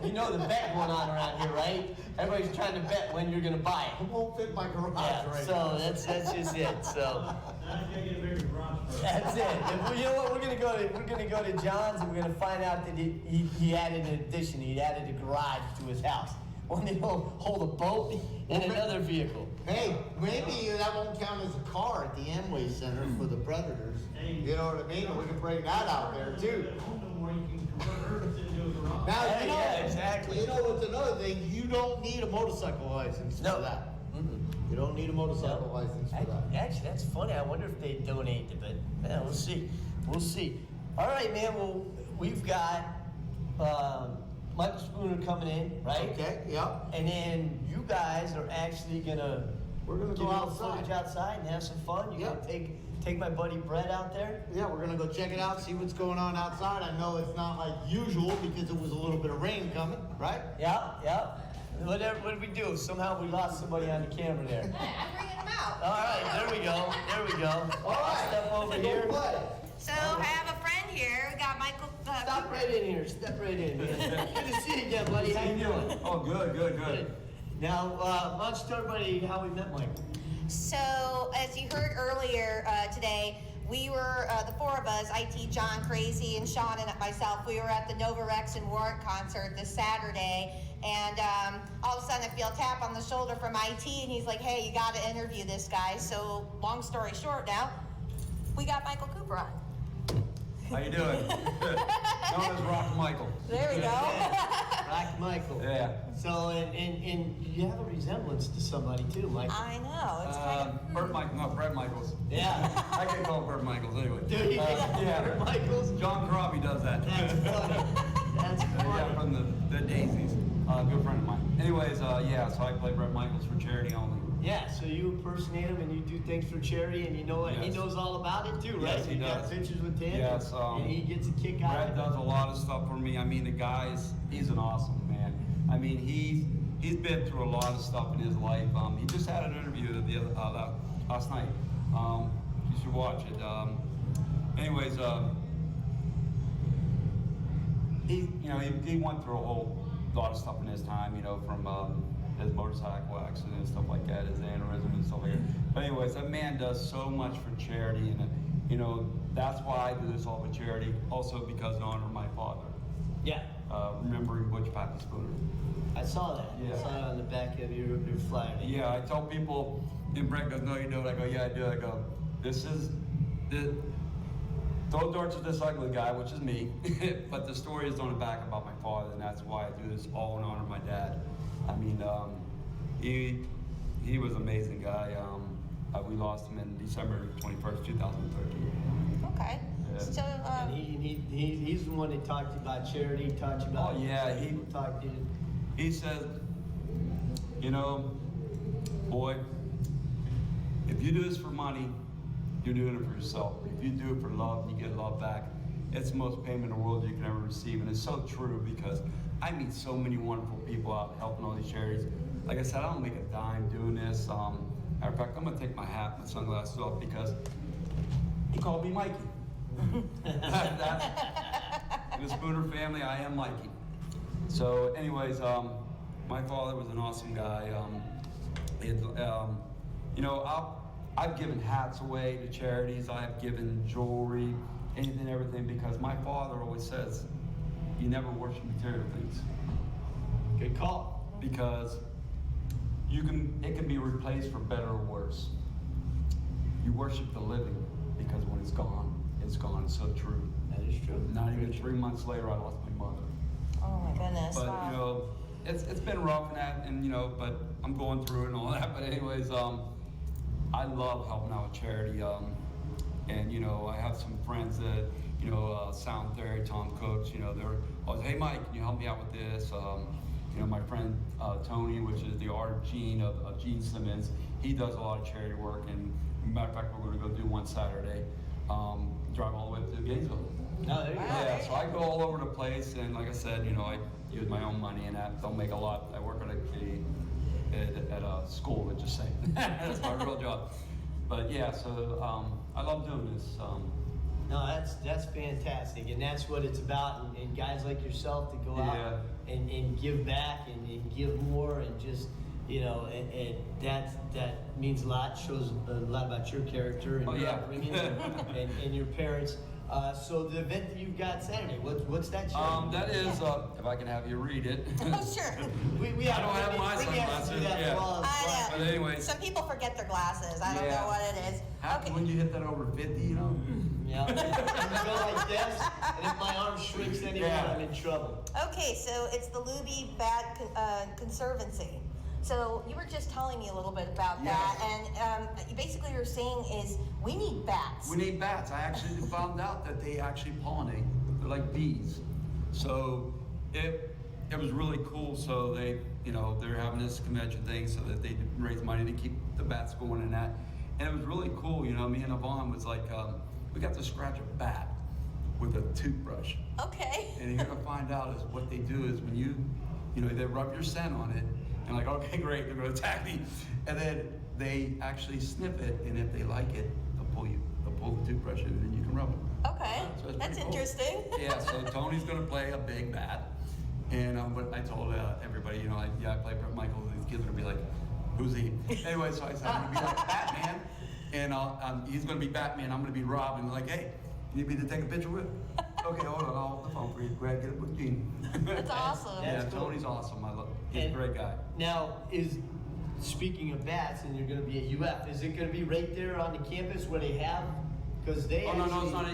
bet going on around here, right? Everybody's trying to bet when you're gonna buy it. It won't fit my garage right So now. that's just it. So Get a bigger garage. that's it. And you know what? We're gonna go to John's and we're gonna find out that he added an addition. He added a garage to his house. One that will hold a boat and another vehicle. Hey, maybe that won't count as a car at the Amway Center for the Predators. You know what I mean? We can bring that out there too. Now, Exactly. You know what's another thing? You don't need a motorcycle license for that. You don't need a motorcycle license for that. Actually, that's funny. I wonder if they donate to it. Man, we'll see. We'll see. All right, man. Well, we've got Michael Spooner coming in, right? Okay, yeah. And then you guys are actually We're gonna do go a outside. footage outside and have some fun. You're gonna take my buddy Brett out there. Yeah, we're gonna go check it out, see what's going on outside. I know it's not like usual because it was a little bit of rain coming, right? Yeah. What did we do? Somehow we lost somebody on the camera there. Hey, I'm bringing them out. All right, there we go. There we go. All right, step over here. So I have a friend here. We got Michael. Step right in here. Step right in. Good to see you again, buddy. How you doing? Oh, good. Now, why don't you tell everybody how we met Michael? So as you heard earlier today, we were, the four of us, IT, John, Crazy, and Shawn, and myself, we were at the Nova Rex and Warrant concert this Saturday, and all of a sudden I feel a tap on the shoulder from IT, and he's like, hey, you got to interview this guy. So long story short now, we got Michael Cooper on. How you doing? Known as Rock Michael. There we go. Rock Michael. Yeah. So, and you have a resemblance to somebody too, Michael. I know, it's kind of... Brett Michaels. Yeah. I get called Brett Michaels anyway. Dude, you get Brett Michaels? John Crosby does that. That's funny. That's funny. Yeah, from the Daisies. Good friend of mine. Anyways, yeah, so I play Brett Michaels for charity only. Yeah, so you impersonate him and you do things for charity, and you know what? He Yes. knows all about it too, right? Yes, he you got does. pictures with him. Yes, and he gets a kick out of Brett it. does a lot of stuff for me. I mean, the he's an awesome man. I mean, he's been through a lot of stuff in his life. He just had an interview last night. You should watch it. Anyways, he went through a whole lot of stuff in his time, from his motorcycle accident and stuff like that, his aneurysm and stuff like that. But anyways, that man does so much for charity, and that's why I do this all for charity. Also because in honor of my father. Yeah. Remembering Butch Pappy Spooner. I saw that. Yeah. I saw it on the back of your flyer. Yeah, I tell people, and Brett goes, no, you don't. I go, yeah, I do. I go, throw darts at this ugly guy, which is me, but the story is on the back about my father, and that's why I do this all in honor of my dad. I mean, he was an amazing guy. We lost him in December 21st, 2013. Okay. Yeah. So, And he's the one that talked to you about charity, taught you about. Oh, yeah, people talked to you. He said, boy, if you do this for money, you're doing it for yourself. If you do it for love, you get love back. It's the most payment in the world you can ever receive, and it's so true because I meet so many wonderful people out helping all these charities. Like I said, I don't make a dime doing this. Matter of fact, I'm gonna take my hat and my sunglasses off because he called me Mikey. In the Spooner family, I am Mikey. So anyways, my father was an awesome guy. I've given hats away to charities. I've given jewelry, anything, everything, because my father always says, you never worship material things. Good call. Because it can be replaced for better or worse. You worship the living because when it's gone, it's gone. It's so true. That is true. Not even 3 months later, I lost my mother. oh my goodness. But Wow. it's been rough and that, and but I'm going through it and all that. But anyways, I love helping out with charity. And I have some friends that Sound Theory, Tom Cooks. They're always, hey Mike, can you help me out with this? My friend Tony, which is the art Gene of Gene Simmons, he does a lot of charity work. And matter of fact, we're going to go do one Saturday. Drive all the way up to Gainesville. Oh, there you go. Yeah, so I go all over the place, and like I said, I use my own money, and I don't make a lot. I work at a school, let's just say. That's my real job. But yeah, so I love doing this. No, that's fantastic, and that's what it's about. And guys like yourself to go out and give back and give more, and just and that means a lot. Shows a lot about your character and your upbringing and your parents. So the event that you've got Saturday, what's that? That is, if I can have you read it. Oh, sure. I don't have my sunglasses. I know. But anyway. Some people forget their glasses. I don't know what it is. Okay. When you hit that over 50, Yeah. You go like this, and if my arm shrinks anymore, I'm in trouble. Okay, so it's the Luby Bat Conservancy. So you were just telling me a little bit about that, and basically you're saying is we need bats. We need bats. I actually found out that they actually pollinate. They're like bees. So it was really cool. So they, they're having this convention thing so that they could raise money to keep the bats going and that. And it was really cool. Me and Yvonne was like, we got to scratch a bat with a toothbrush. Okay. And you're gonna find out is what they do is when they rub your scent on it, And like, okay, great, they're gonna attack me. And then they actually snip it, and if they like it, they'll pull the toothbrush in, and then you can rub it. Okay, So it's that's pretty cool. interesting. Yeah, so Tony's gonna play a big bat. And but I told everybody, you know, I play Brett Michaels, these kids are gonna be like, who's he? Anyway, so I said, I'm gonna be like Batman, and he's gonna be Batman, I'm gonna be Robin. Like, hey, you need me to take a picture with? Okay, hold on, I'll hold the phone for you. Go ahead, get it with Gene. That's awesome. Yeah, That's cool. Tony's awesome. He's a great guy. Now, speaking of bats, and you're gonna be at UF, is it gonna be right there on the campus where they have? Because they Oh, no, it's not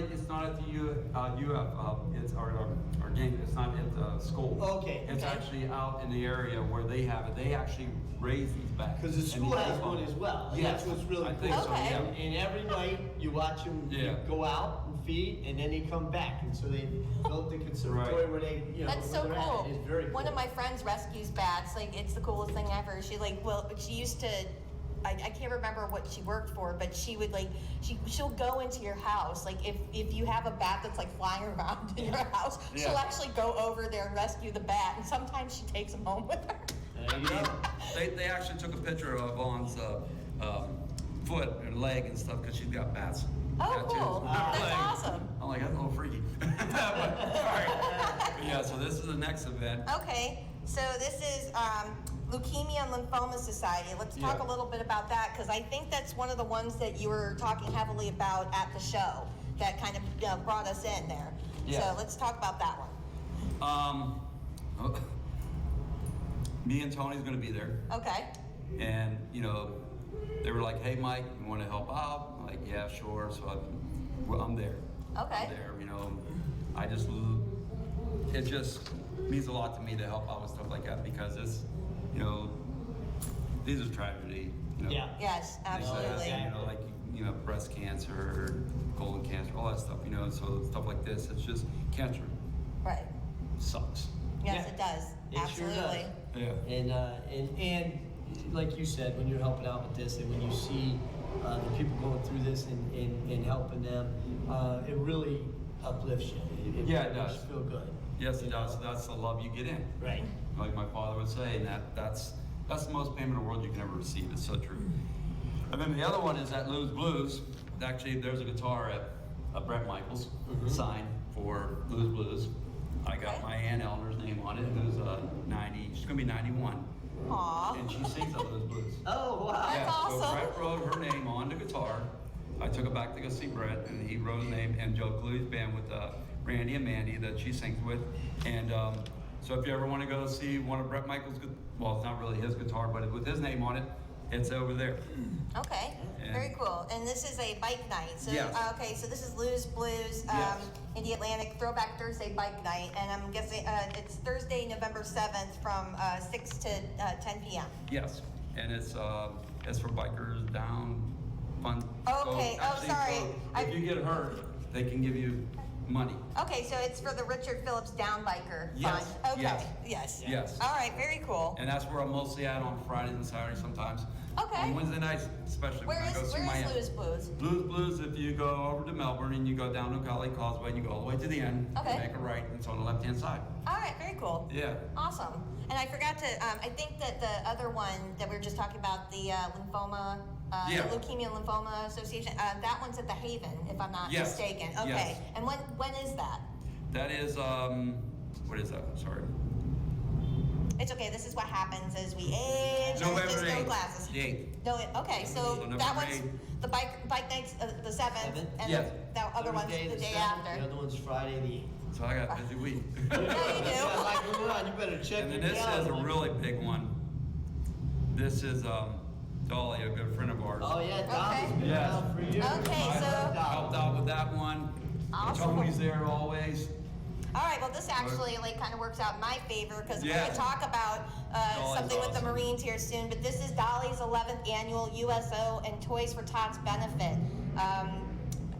at the UF, it's our game, it's not at the school. Okay. It's Okay. actually out in the area where they have it. They actually raise these bats. Because the school And has one as well. And Yes, that's what's really I cool. think so, Okay. yeah. And every night you watch them go out and feed, and then they come back. And so they built the conservatory where they, you know, That's where so they're cool. at. It's very cool. One of my friends rescues bats. Like, it's the coolest thing ever. She she used to. I can't remember what she worked for, but she would she'll go into your house. Like if you have a bat that's like flying around in your house, she'll actually go over there and rescue the bat. And sometimes she takes him home with her. There you go. They actually took a picture of Vaughn's foot and leg and stuff because she's got bats. Oh, tattoos cool. on her That's leg. awesome. I'm like, that's a little freaky. But, all right. Yeah, so this is the next event. Okay, so this is Leukemia and Lymphoma Society. Let's talk a little bit about that, because I think that's one of the ones that you were talking heavily about at the show that kind of brought us in there. Yeah. So let's talk about that one. Me and Tony's gonna be there. Okay. And, you know, they were like, hey, Mike, you want to help out? I'm like, yeah, sure. So I'm there. Okay. I'm there, you know. It just means a lot to me to help out with stuff like that because it's, you know, these are tragedy. You know, Yeah. Yes, absolutely. You know, like, you know, breast cancer, colon cancer, all that stuff, you know. So stuff like this, it's just cancer Right. sucks. Yes, Yeah. it does. It sure does. Absolutely. Yeah. And like you said, when you're helping out with this, and when you see the people going through this and helping them, it really uplifts you. Yeah, it makes does. you feel good. Yes, it does. That's the love you get in. Right. Like my father would say, and that's the most payment in the world you can ever receive. It's so true. And then the other one is at Lou's Blues. Actually, there's a guitar at Brett Michaels signed for Lou's Blues. I got my Aunt Eleanor's name on it, who's 90. She's gonna be 91. Aww. And she sings at Lou's Blues. Oh, wow. That's awesome. So Brett wrote her name on the guitar. I took it back to go see Brett, and he wrote his name, and Joe Cluey's band with Randy and Mandy that she sings with. And so if you ever want to go see one of Brett Michaels' well, it's not really his guitar, but with his name on it, it's over there. Okay. And- Very cool. And this is a bike night. So Yes. okay, so this is Lou's Blues, Yes. Indie Atlantic Throwback Thursday Bike Night, and I'm guessing it's Thursday, November 7th from 6 to 10 p.m. Yes, and it's for bikers down, fun. Okay. Oh, sorry. So if you get hurt, they can give you money. Okay, so it's for the Richard Phillips Down Biker Yes, Fund. Okay. yes. Yes. Yes. All right. Very cool. And that's where I'm mostly at on Fridays and Saturdays sometimes. Okay. On Wednesday nights, especially when I go see my aunt. Lou's Blues? Lou's Blues, if you go over to Melbourne and you go down to Golly Causeway and you go all the way to the end, Okay. you make a right, and it's on the left-hand side. All right. Very cool. Yeah. Awesome. And I forgot to. I think that the other one that we were just talking about, the lymphoma. Yeah. The Leukemia and Lymphoma Association. That one's at the Haven, if I'm not Yes. mistaken. Okay. Yes. And when is that? That is, what is that? Sorry. It's okay. This is what happens as we age. November There's no 8th. glasses. The 8th. No. Okay. So November that one's 8th. the bike night's the 7th, and Yes. the other one's Thursday the the day 7th, after. The other one's Friday the 8th. So I got a busy week. Yeah, you do. Yeah, like, come on, you better check And then your this is calendar. a really big one. This is Dolly, a good friend of ours. Oh, yeah, Dolly's been Yes. around for years. Okay, I so- helped out with that one. Awesome. Tony's there always. All right, well, this actually kind of works out in my favor because we're Yeah. going to talk about Dolly's something with the awesome. Marines here soon. But this is Dolly's 11th annual USO and Toys for Tots benefit.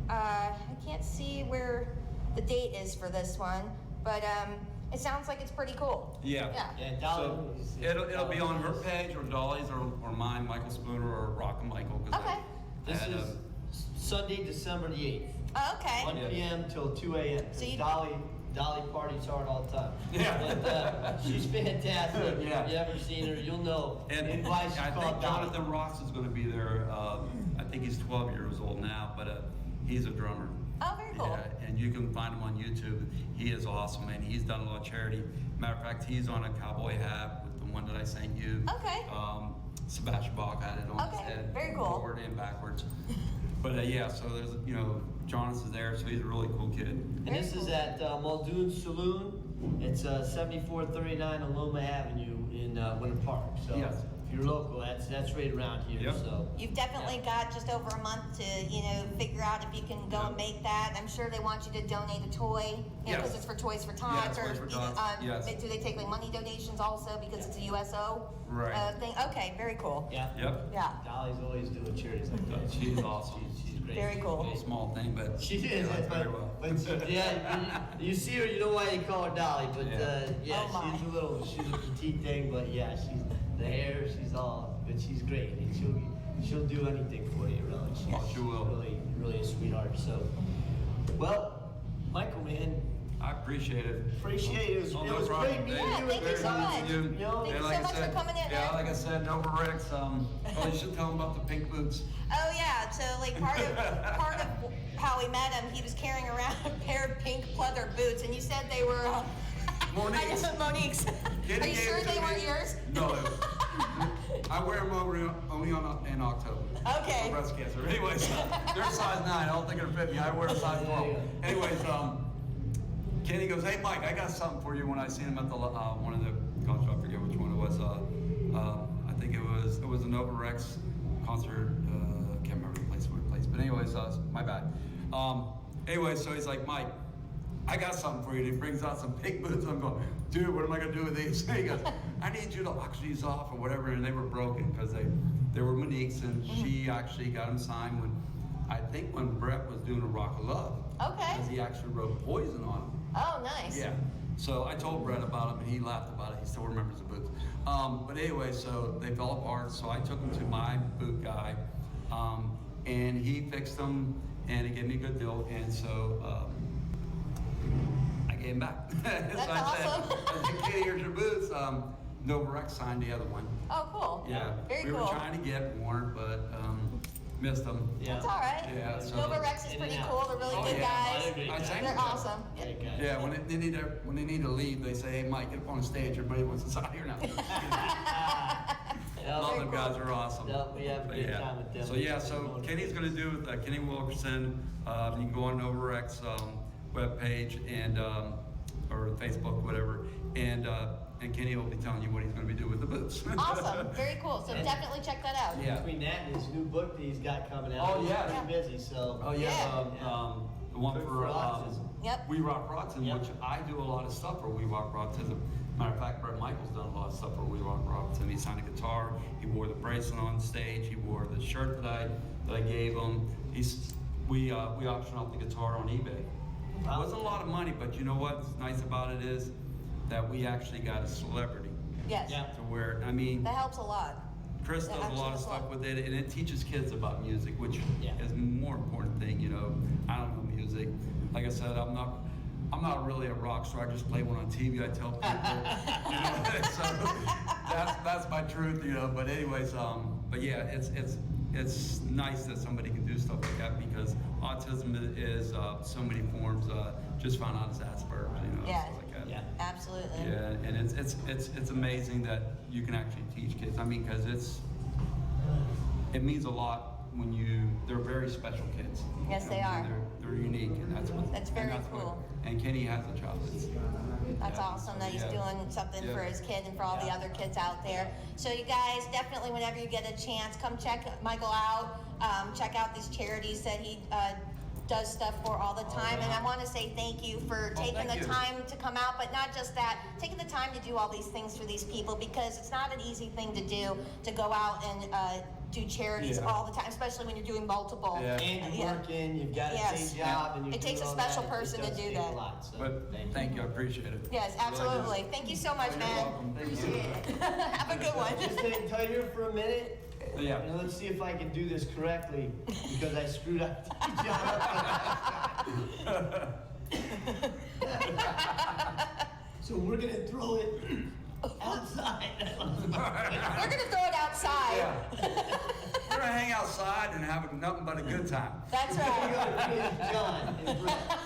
I can't see where the date is for this one, but it sounds like it's pretty cool. Yeah. Yeah. Yeah, Dolly. So it'll be on her page or Dolly's or mine, Michael Spooner or Rock and Michael. 'Cause Okay. This And, is Sunday, December the 8th. Oh, okay. 1 p.m. till 2 a.m. So you- Dolly Dolly parties hard all the time. Yeah. But she's fantastic. Yeah. If you ever seen her, you'll know. And why she's I called think Dolly. Jonathan Ross is going to be there. I think he's 12 years old now, but he's a drummer. Oh, very cool. Yeah, and you can find him on YouTube. He is awesome, and he's done a lot of charity. Matter of fact, he's on a cowboy hat with the one that I sent you. Okay. Sebastian Bach had it on his head. Very cool. Forward and backwards. But yeah, so there's, Jonas is there, so he's a really cool kid. And this is at Muldoon Saloon. It's 7439 Aloma Avenue in Winter Park. So Yes. if you're local, that's right around here. Yep. So You've definitely got just over a month to, figure out if you can go and make that. I'm sure they want you to donate a toy, because Yes. it's for Toys for Tots. Toys for Tots, yes. Do they take like money donations also because it's a USO Right. thing? Okay, very cool. yeah. Yep. Yeah, Dolly's always doing charities like that. She's awesome. She's great. very cool. A small thing, but She she is, does very well. but you see her, you know why they call her Dolly. But Yeah. Oh, my. she's a petite thing. But yeah, she's the hair, but she's great. And she'll do anything for you, really. She will. Really a sweetheart. So, well, Michael, man, I appreciate it. appreciate it. Oh, It no was problem. great meeting Yeah, you. thank you so much. You know, Thank And you like so I much said, for coming in, Yeah, man. like I said, Nova Rex. You should tell them about the pink boots. Oh yeah, so like part of how we met him, he was carrying around a pair of pink pleather boots, and you said they were Monique's. I know, Monique's. Kitty Are you gave sure it to they me. weren't yours? No. I wear them only in October. Okay. For breast cancer. Anyways, they're size 9. I don't think they're fit me. I wear a size 12. Anyways, Kenny goes, "Hey Mike, I got something for you." When I seen him at the one of the concerts, I forget which one it was. I think it was a Nova Rex concert. Can't remember the place, but anyways, my bad. Anyway, so he's like, "Mike, I got something for you." And he brings out some pink boots. I'm going, "Dude, what am I gonna do with these?" He goes, "I need you to auction these off or whatever." And they were broken because they were Monique's, and she actually got them signed when Brett was doing a Rock of Love. Okay. Because he actually wrote Poison on them. Oh, nice. Yeah. So I told Brett about them, and he laughed about it. He still remembers the boots. But anyway, so they fell apart. So I took them to my boot guy, and he fixed them, and he gave me a good deal. And so I gave them back. That's So I awesome. said, I said, "Kitty, here's your boots." Nova Rex signed the other one. Oh, cool. Yeah. Very we cool. were trying to get more, but missed them. That's all right. Yeah, so- Nova Rex is pretty cool. They're really Oh, good yeah. guys. I They're awesome. Yeah, when they need to leave, they say, "Hey, Mike, get up on the stage. Everybody wants us out here now." Love them guys are awesome. Yep, we have a But good yeah. time with them. So yeah, so Kenny's going to do with Kenny Wilkerson. You can go on Nova Rex webpage and or Facebook, whatever, and Kenny will be telling you what he's going to be doing with the boots. Awesome. Very cool. So definitely check that out. Yeah. Between that and his new book that he's got coming out, Oh, he's yeah. pretty busy. So Oh yeah, the one Good for autism. Yep. We Rock Autism, Yep. which I do a lot of stuff for We Rock Autism. Matter of fact, Brett Michael's done a lot of stuff for We Rock Autism. He signed a guitar. He wore the bracelet on stage. He wore the shirt that I gave him. We auctioned off the guitar on eBay. It wasn't a lot of money, but you know what's nice about it is that we actually got a celebrity. Yes. Yeah. To where, I mean, That helps a lot. Chris That does a actually lot of helps a stuff lot. with it, and it teaches kids about music, which Yeah. is more important thing, you know. I don't know music. Like I said, I'm not really a rock star. I just play one on TV. I tell people, you know. So that's my truth, you know. But anyways, but yeah, it's nice that somebody can do stuff like that because autism is so many forms. Just found out it's Asperger's, you know, Yeah. stuff like that. Yeah. Absolutely. Yeah, and it's amazing that you can actually teach kids. I mean, because it means a lot when they're very special kids. Yes, You they know, are. They're unique, and that's what. That's very what- cool. And Kenny has a child. That's awesome that he's Yeah. doing something Yeah. for his kid and for all the other kids out there. So you guys, definitely whenever you get a chance, come check Michael out. Check out these charities that he does stuff for all the time. And I want to say thank you for taking thank the you. time to come out, but not just that, taking the time to do all these things for these people because it's not an easy thing to do, to go out and do charities Yeah. all the time, especially when you're doing multiple. Yeah. And you're Yeah. working, you've got a Yes. day job, and you're It takes doing a all special that. person to does do take that. A lot, so But thank you, I appreciate it. Yes, Really do. absolutely. Thank you so much, You're man. welcome. Thank you. Appreciate it. Have a good one. Just hang tight here for a minute. Yeah. And let's see if I can do this correctly because I screwed up. So we're gonna throw it outside. We're gonna throw it outside. Yeah. We're gonna hang outside and have nothing but a good time. That's right. John and Brett.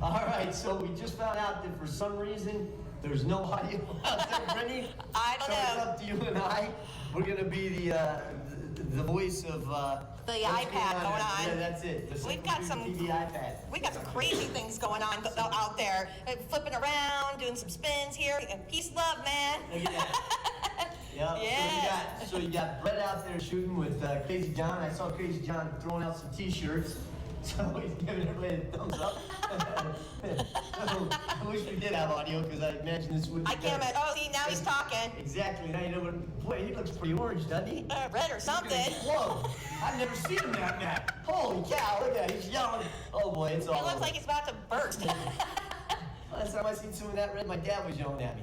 All right, so we just found out that for some reason there's no audio out there, Brittany. I don't so know. It's up to you and I. We're gonna be the voice of The what's iPad going on. Yeah, that's it. The We've got some CFTV iPad. We got some crazy things going on out there. Flipping around, doing some spins here. Peace, love, man. Look at that. Yep. Yes. So you got Brett out there shooting with Crazy John. I saw Crazy John throwing out some T-shirts. So he's giving everybody a thumbs up. I wish we did have audio because I imagine this would be I can't imagine. Oh, see, now he's talking. Exactly. Now you know what. Boy, he looks pretty orange, doesn't he? Red or something. Whoa. I've never seen him that mad. Holy cow. Look at that. He's yelling. Oh, boy. It's all It looks over. like he's about to burst. Last time I seen some of that red, my dad was yelling at me.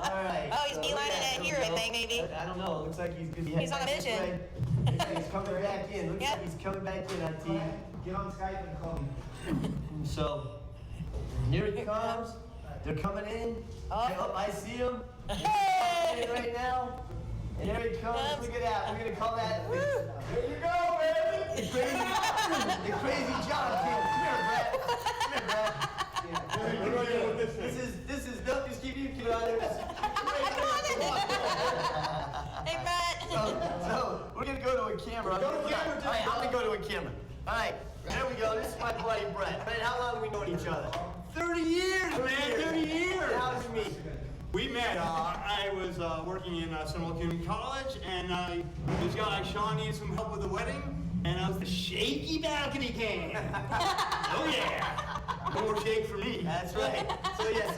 All right. Oh, he's beelining it here, I think, maybe. I don't know. It looks like He's on a mission. Looks like he's coming back in. Looks Yep. like he's coming back in, IT. Get on Skype and call me. So, here he comes. They're coming in. Oh, I see him. Hey! Right now. And here he comes. Look at that. We're going to call that. There you go, baby. The crazy John King. Come here, Brett. Come here, Brett. This is don't just keep you on there. Hey, Brett. So we're gonna go to a camera. Go to camera, All right, I'm gonna go to a camera. All right, there we go. This is my buddy Brett. Brett, how long have we known each other? 30 years, man, 30 years. How did we meet? We met, I was working in Seminole Community College, and this guy, Shawn, needed some help with the wedding, and I was the shaky balcony king. Oh yeah. No more shake for me. That's right. So yeah,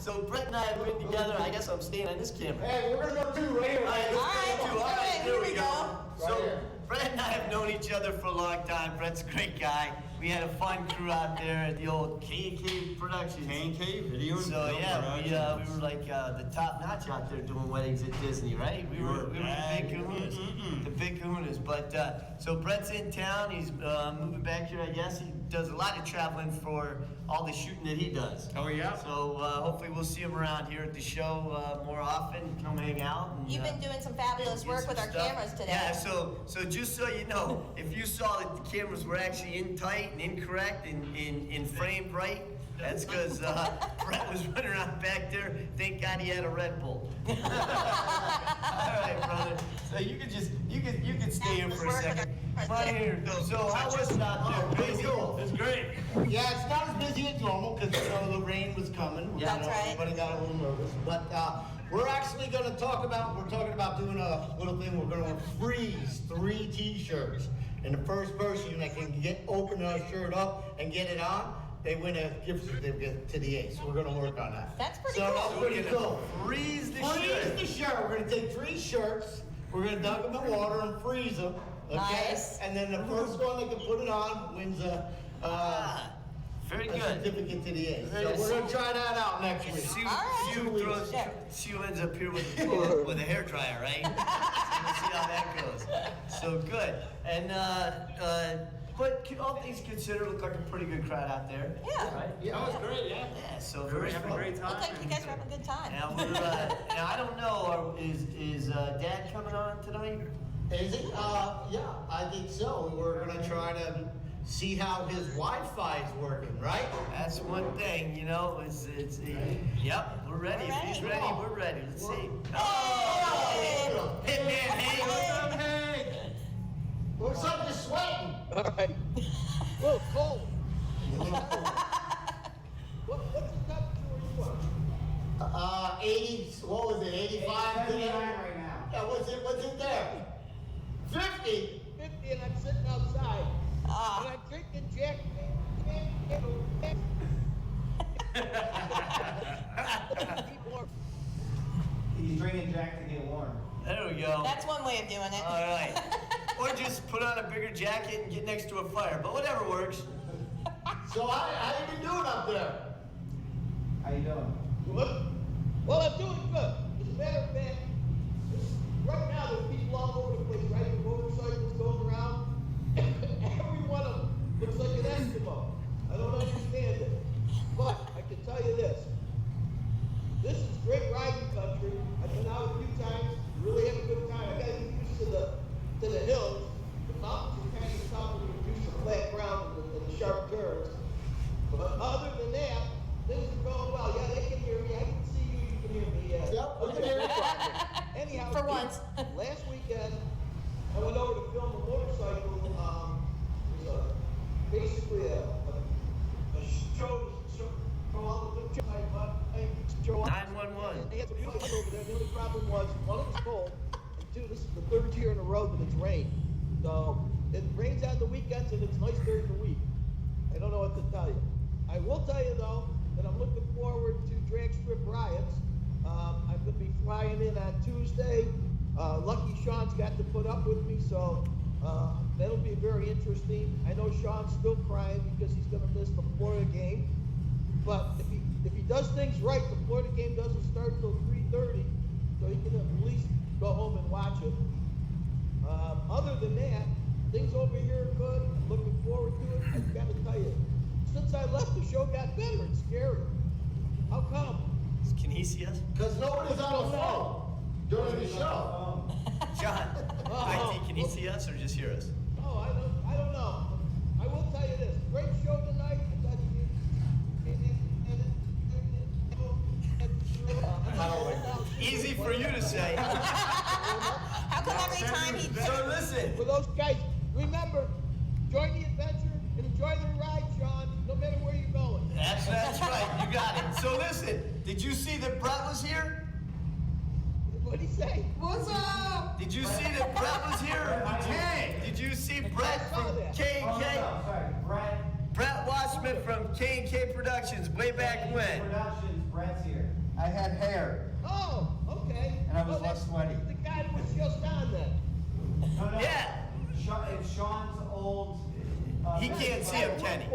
so Brett and I have been together. I guess I'm staying on this camera. Hey, we're gonna go two right here. All right, let's go to two. All right, here we go. So Brett and I have known each other for a long time. Brett's a great guy. We had a fun crew out there at the old K&K Productions. K&K Video and So Film yeah, Productions. we were like the top notch out there doing weddings at Disney, right? We were the big kahunas. The big kahunas. But so Brett's in town. He's moving back here, I guess. He does a lot of traveling for all the shooting that he does. Oh yeah. So hopefully we'll see him around here at the show more often. Come hang out. And, You've been doing some fabulous do work some with our stuff. cameras today. Yeah, so just so you know, if you saw that the cameras were actually in tight and incorrect and in framed right, that's because Brett was running around back there. Thank God he had a Red Bull. All right, brother. So you could stay here for a second. Right here. So how was it out there? Pretty cool. It's great. Yeah, it's not as busy as normal because the rain was coming. That's right. Everybody got a little nervous, but we're actually going to talking about doing a little thing. We're going to freeze 3 T-shirts, and the first person that can open their shirt up and get it on, they win a gift certificate to the Ace. We're going to work on that. That's pretty so cool. That's pretty cool. Freeze the Freeze shirt. the shirt. We're going to take 3 shirts. We're going to dunk them in water and freeze them. Okay? Nice. And then the first one that can put it on wins a Very a good. certificate to the Ace. Very So good. we're going to try that out next week. Sue ends up here with a hair hairdryer, right? We'll see how that goes. So good. And But all things considered, looked like a pretty good crowd out there. Yeah. Right? That was great, yeah. Yeah, so We were very having a fun. great time. Looked like you guys were having a good time. Now, now I don't know, is Dad coming on tonight? Is it? Yeah, I think so. We're gonna try to see how his Wi-Fi is working, right? That's one thing, you know, yep, we're ready. If he's ready, we're ready. Let's see. Oh! Hitman Hank! What's up, Hank? Looks like you're sweating. All right. A little cold. What's the temperature where you are? 80, what was it, 85 today? right now. Yeah, what's it there? 50? 50 and I'm sitting outside. And I'm drinking Jack. He's drinking Jack to get warm. There we go. That's one way of doing it. All right. Or just put on a bigger jacket and get next to a fire, but whatever works. So how you been doing up there? How you doing? Good. Well, I'm doing good. As a matter of fact, right now there's people all over the place riding motorcycles going around. Every one of them looks like an Eskimo. I don't understand it. But I can tell you this. This is great riding country. I've been out a few times, really have a good time. I got to get used to the hills. The mountains are kind of tough when you're used to flat ground and the sharp turns. But other than that, things are going well. Yeah, they can hear me. I can see you. You can hear me. Yep, we can hear you. Anyhow, For once. last weekend, I went over to film a motorcycle. It was basically a show from all the good show. 911. They had some beautiful over there. The only problem was, one, it's cold, and two, this is the third year in a row that it's rained. So it rains on the weekends and it's nice during the week. I don't know what to tell you. I will tell you though that I'm looking forward to drag strip riots. I'm going to be flying in on Tuesday. Lucky Shawn's got to put up with me, so that'll be very interesting. I know Shawn's still crying because he's going to miss the Florida game. But if he does things right, the Florida game doesn't start until 3:30, so he can at least go home and watch it. Other than that, things over here are good. I'm looking forward to it. I've got to tell you, since I left, the show got better and scarier. How come? Can he see us? Because nobody's on the phone during the show. John, IT, can he see us or just hear us? Oh, I don't know. I will tell you this. Great show tonight. Easy for you to say. How come every time he... So listen. For those guys, remember, join the adventure and enjoy the ride, Shawn, no matter where you're going. That's right. You got it. So listen, did you see that Brett was here? What'd he say? What's up? Did you see that Brett was here? Did you see Brett from K&K? Sorry, Brett Watchman from K&K Productions, way back when. Productions, Brett's here. I had hair. Oh, okay. And I was Well, less sweaty. The guy that was just on then. No. Yeah. It's Shawn's old. He can't see him, can he?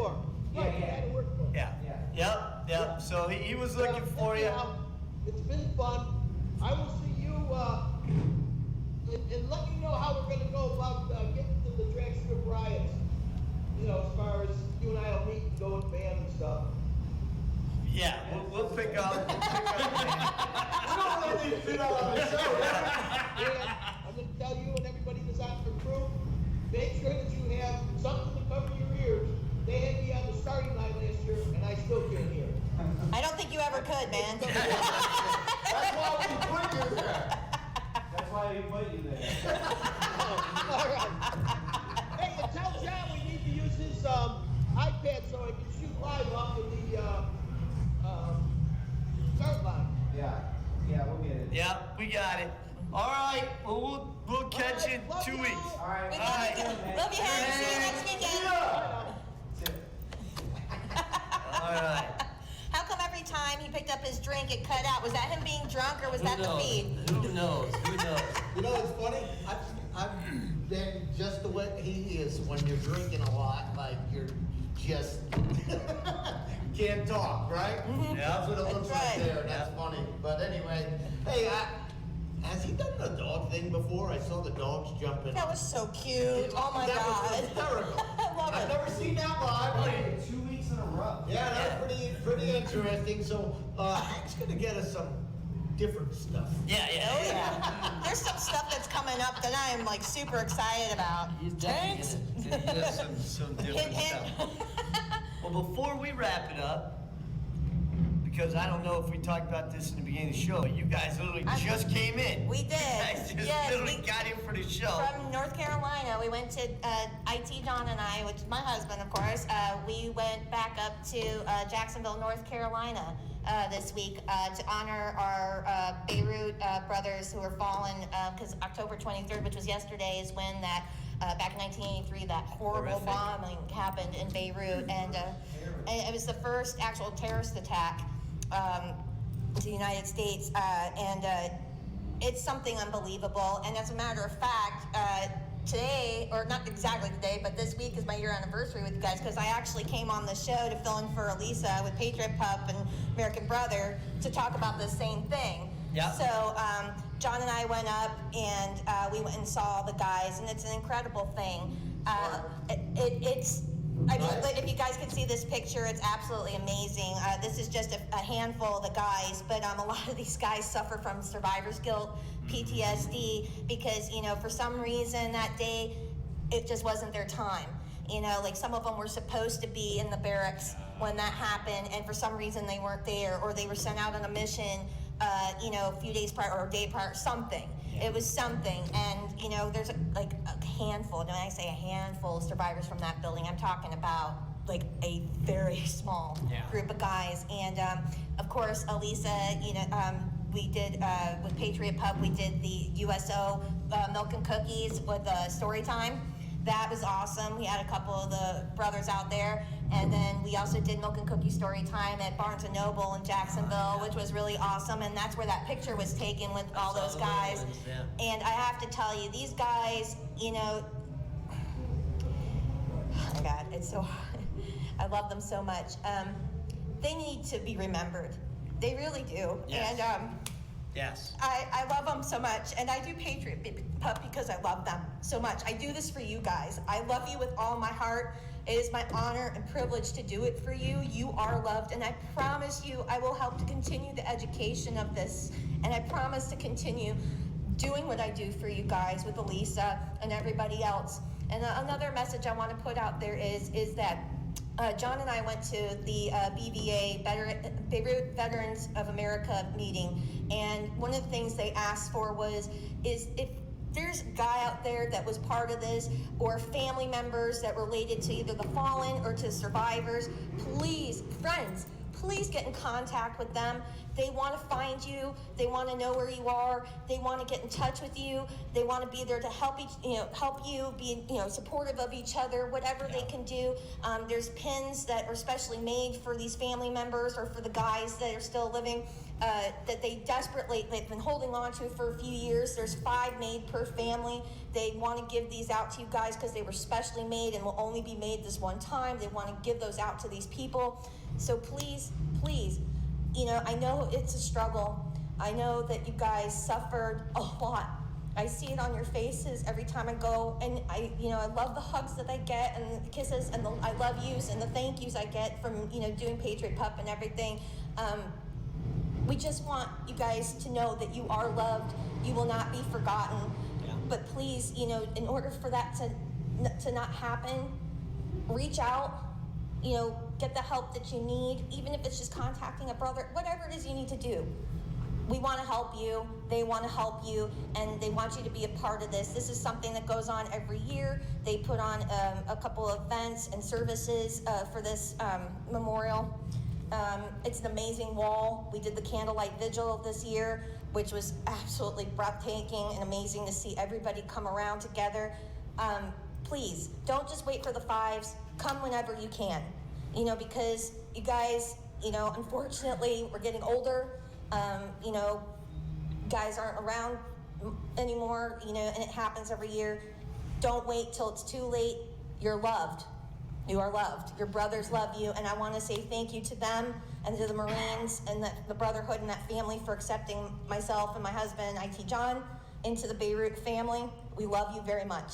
Yeah. Yeah. Yep. So he was looking for you. It's been fun. I will see you, and let me know how we're gonna go about getting to the drag strip riots. You know, as far as you and I will meet and go with band and stuff. Yeah, we'll pick up. We don't really need to do that on the show. And I'm gonna tell you and everybody that's on the crew, make sure that you have something to cover your ears. They had me on the starting line last year, and I still can't hear. I don't think you ever could, man. That's why we put you there. That's why we put you there. All right. Hey, and tell John we need to use his iPad so I can shoot live off of the start line. Yeah, we'll get it. Yeah, we got it. All right, well, we'll catch you in 2 weeks. All right. We love you. Love you, Hank. See you next weekend. All right. How come every time he picked up his drink, it cut out? Was that him being drunk or was that the feed? Who knows? You know what's funny? I've been just the way he is when you're drinking a lot, like you're just can't talk, right? Mm-hmm. Yeah. That's what it looks That's like right. there. That's funny. But anyway, hey, Has he done the dog thing before? I saw the dogs jumping. That was so cute. Oh my That God. was hysterical. I love I've it. never seen that live. 2 weeks in a row. Yeah, that's pretty interesting. So Hank's gonna get us some different stuff. Yeah. Oh yeah. There's some stuff that's coming up that I am like super excited about. He's definitely gonna get us some different Hint, stuff. Well, before we wrap it up, because I don't know if we talked about this in the beginning of the show, you guys literally just came in. We did. You guys just literally got in for the show. From North Carolina, we went to IT John and I, which is my husband, of course. We went back up to Jacksonville, North Carolina this week to honor our Beirut brothers who were fallen, because October 23rd, which was yesterday, is when that back in 1983, that horrible bombing happened in Beirut, and it was the first actual terrorist attack to the United States, and it's something unbelievable. And as a matter of fact, today, or not exactly today, but this week is my year anniversary with you guys, because I actually came on the show to fill in for Elisa with Patriot Pup and American Brother to talk about the same thing. Yeah. So John and I went up and we went and saw the guys, and it's an incredible thing. I mean, if you guys could see this picture, it's absolutely amazing. This is just a handful of the guys, but a lot of these guys suffer from survivor's guilt, PTSD, because, for some reason that day, it just wasn't their time. Like some of them were supposed to be in the barracks when that happened, and for some reason they weren't there, or they were sent out on a mission, a few days prior or a day prior, something. It was something, and there's a handful. When I say a handful of survivors from that building, I'm talking about like a very small group of guys. And of course, Elisa, we did with Patriot Pub, we did the USO milk and cookies with story time. That was awesome. We had a couple of the brothers out there, and then we also did milk and cookie story time at Barnes & Noble in Jacksonville, which was really awesome, and that's where that picture was taken with all those guys. And I have to tell you, these guys, oh my God, it's so hard. I love them so much. They need to be remembered. They really do. Yes. And Yes. I love them so much, and I do Patriot Pup because I love them so much. I do this for you guys. I love you with all my heart. It is my honor and privilege to do it for you. You are loved, and I promise you I will help to continue the education of this, and I promise to continue doing what I do for you guys with Elisa and everybody else. And another message I want to put out there is that John and I went to the BVA, Beirut Veterans of America meeting, and one of the things they asked for is if there's a guy out there that was part of this, or family members that related to either the fallen or to survivors, please, friends, please get in contact with them. They want to find you. They want to know where you are. They want to get in touch with you. They want to be there to help you be, supportive of each other, whatever they can do. There's pins that are specially made for these family members or for the guys that are still living, that they've been holding on to for a few years. There's 5 made per family. They want to give these out to you guys because they were specially made and will only be made this one time. They want to give those out to these people. So please, please, I know it's a struggle. I know that you guys suffered a lot. I see it on your faces every time I go, and I love the hugs that I get and the kisses and the I love yous and the thank yous I get from, doing Patriot Pup and everything. We just want you guys to know that you are loved. You will not be forgotten. Yeah. But please, in order for that to not happen, reach out. Get the help that you need, even if it's just contacting a brother, whatever it is you need to do. We want to help you, they want to help you, and they want you to be a part of this. This is something that goes on every year. They put on a couple of events and services for this memorial. It's an amazing wall. We did the candlelight vigil this year, which was absolutely breathtaking and amazing to see everybody come around together. Please, don't just wait for the 5s. Come whenever you can, because you guys, unfortunately, we're getting older. Guys aren't around anymore, and it happens every year. Don't wait till it's too late. You're loved. You are loved. Your brothers love you, and I want to say thank you to them and to the Marines and the Brotherhood and that family for accepting myself and my husband, IT John, into the Beirut family. We love you very much.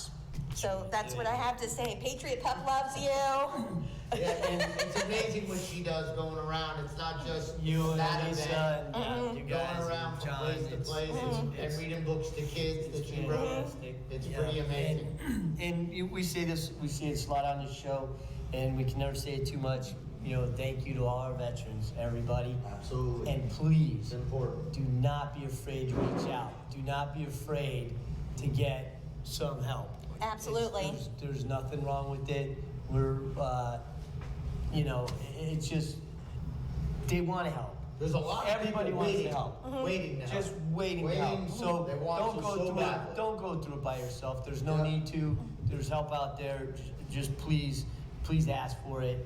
So that's what I have to say. Patriot Pup loves you. Yeah, and it's amazing what she does going around. It's not just You and that Lisa event. and you guys Going around and from John, place to place and reading books to kids that she wrote. It's pretty amazing. And we say this a lot on this show, and we can never say it too much. You know, thank you to all our veterans, everybody. Absolutely. And please, It's important. do not be afraid to reach out. Do not be afraid to get some help. Absolutely. There's nothing wrong with it. We're, you know, it's just, they want to help. There's a lot of Everybody people wants waiting, to help. waiting to help. Just waiting to help. So They want don't you go so through badly. it. Don't go through it by yourself. There's no need to. There's help out there. Just please ask for it.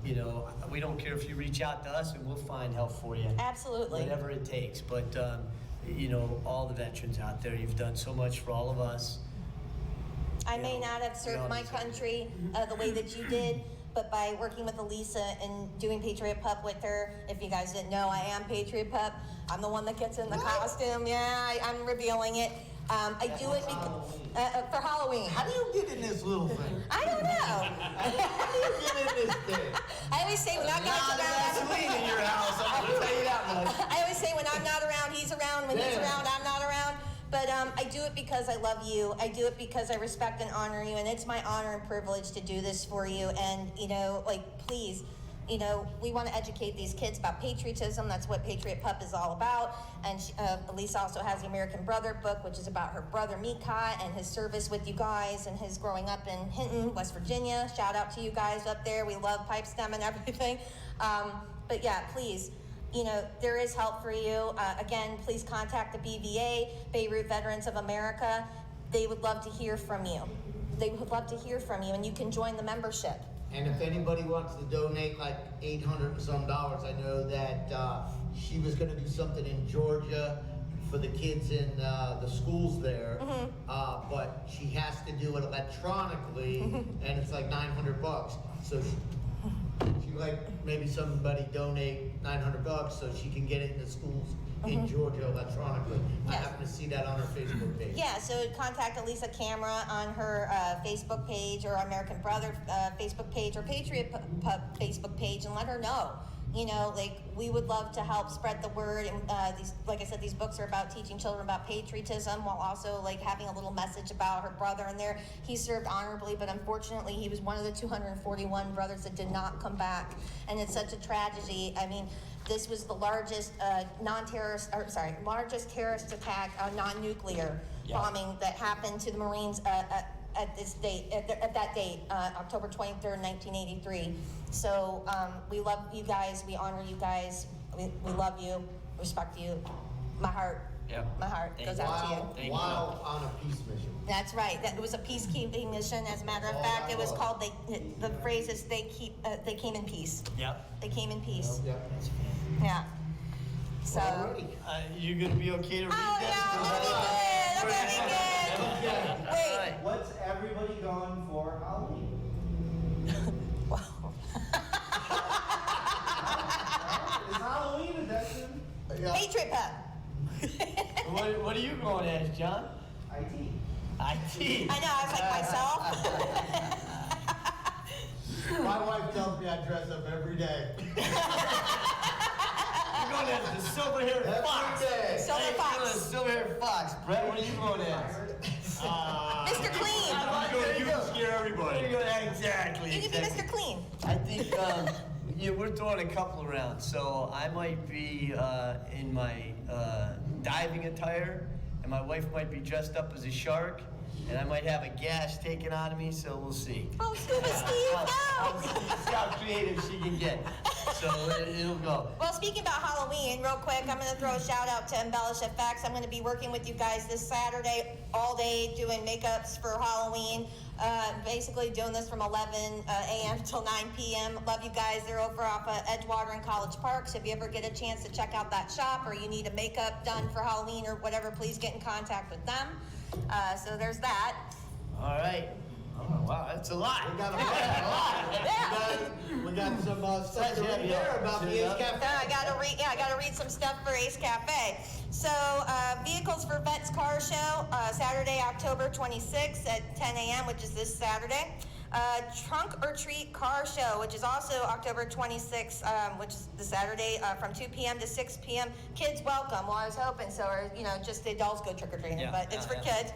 You know, we don't care if you reach out to us, and we'll find help for you. Absolutely. Whatever it takes. But you know, all the veterans out there, you've done so much for all of us. I may not have served my country the way that you did, but by working with Elisa and doing Patriot Pup with her, if you guys didn't know, I am Patriot Pup. I'm the one that gets in the costume. Yeah, I'm revealing it. I do it for Halloween. How do you get in this little thing? I don't know. How do you get in this thing? I always say when I'm not around, in your house. I'm gonna tell you that much. I always say when I'm not around, he's around. When he's around, I'm not around. But I do it because I love you. I do it because I respect and honor you, and it's my honor and privilege to do this for you. And you know, like, please, you know, we want to educate these kids about patriotism. That's what Patriot Pup is all about. And Elisa also has the American Brother book, which is about her brother Mika and his service with you guys and his growing up in Hinton, West Virginia. Shout out to you guys up there. We love pipe stem and everything. But yeah, please. You know, there is help for you. Again, please contact the BVA, Beirut Veterans of America. They would love to hear from you. They would love to hear from you, and you can join the membership. And if anybody wants to donate like $800 and some, I know that she was going to do something in Georgia for the kids in the schools there, but she has to do it electronically, and it's like $900. So she like maybe somebody donate $900 so she can get it in the schools in Georgia electronically. I happen to see that on her Facebook page. Yeah, so contact Elisa Camera on her Facebook page or American Brother Facebook page or Patriot Pup Facebook page and let her know. You know, like, we would love to help spread the word. And these, like I said, these books are about teaching children about patriotism while also like having a little message about her brother in there. He served honorably, but unfortunately he was one of the 241 brothers that did not come back. And it's such a tragedy. I mean, this was the largest largest terrorist attack, non-nuclear bombing that happened to the Marines at this date, at that date, October 23rd, 1983. So we love you guys, we honor you guys, we love you, respect you. My heart goes out to you. While on a peace mission. That's right. That was a peacekeeping mission. As a matter of fact, it was called. The phrase is they came in peace. Yep. They came in peace. Yep. Yeah. So. You gonna be okay to read that? I'm gonna be good. Wait. What's everybody going for Halloween? It's Halloween edition. Patriot Pup. What are you going as, John? IT. IT. I know. I was like myself. My wife tells me I dress up every day. You're going as the silver-haired fox. Silver fox. You're going as silver-haired fox. Brett, what are you going as? Mr. Clean. You can scare everybody. Exactly. You can be Mr. Clean. I think we're throwing a couple around, so I might be in my diving attire, and my wife might be dressed up as a shark, and I might have a gash taken out of me, so we'll see. Oh, Scuba Steve, no! See how creative she can get. So it'll go. Well, speaking about Halloween, real quick, I'm going to throw a shout out to Embellish FX. I'm going to be working with you guys this Saturday all day doing makeups for Halloween. Basically doing this from 11 a.m. till 9 p.m. Love you guys. They're over off Edgewater and College Park. So if you ever get a chance to check out that shop or you need a makeup done for Halloween or whatever, please get in contact with them. So there's that. All right. Oh, wow, that's a lot. We got a lot. We got some stuff to read there about the Ace Cafe. I gotta read some stuff for Ace Cafe. So, Vehicles for Vets Car Show, Saturday, October 26th at 10 a.m., which is this Saturday. Trunk or Treat Car Show, which is also October 26th, which is the Saturday, from 2 p.m. to 6 p.m. Kids welcome. Well, I was hoping so, or, just the adults go trick-or-treating, but it's for kids.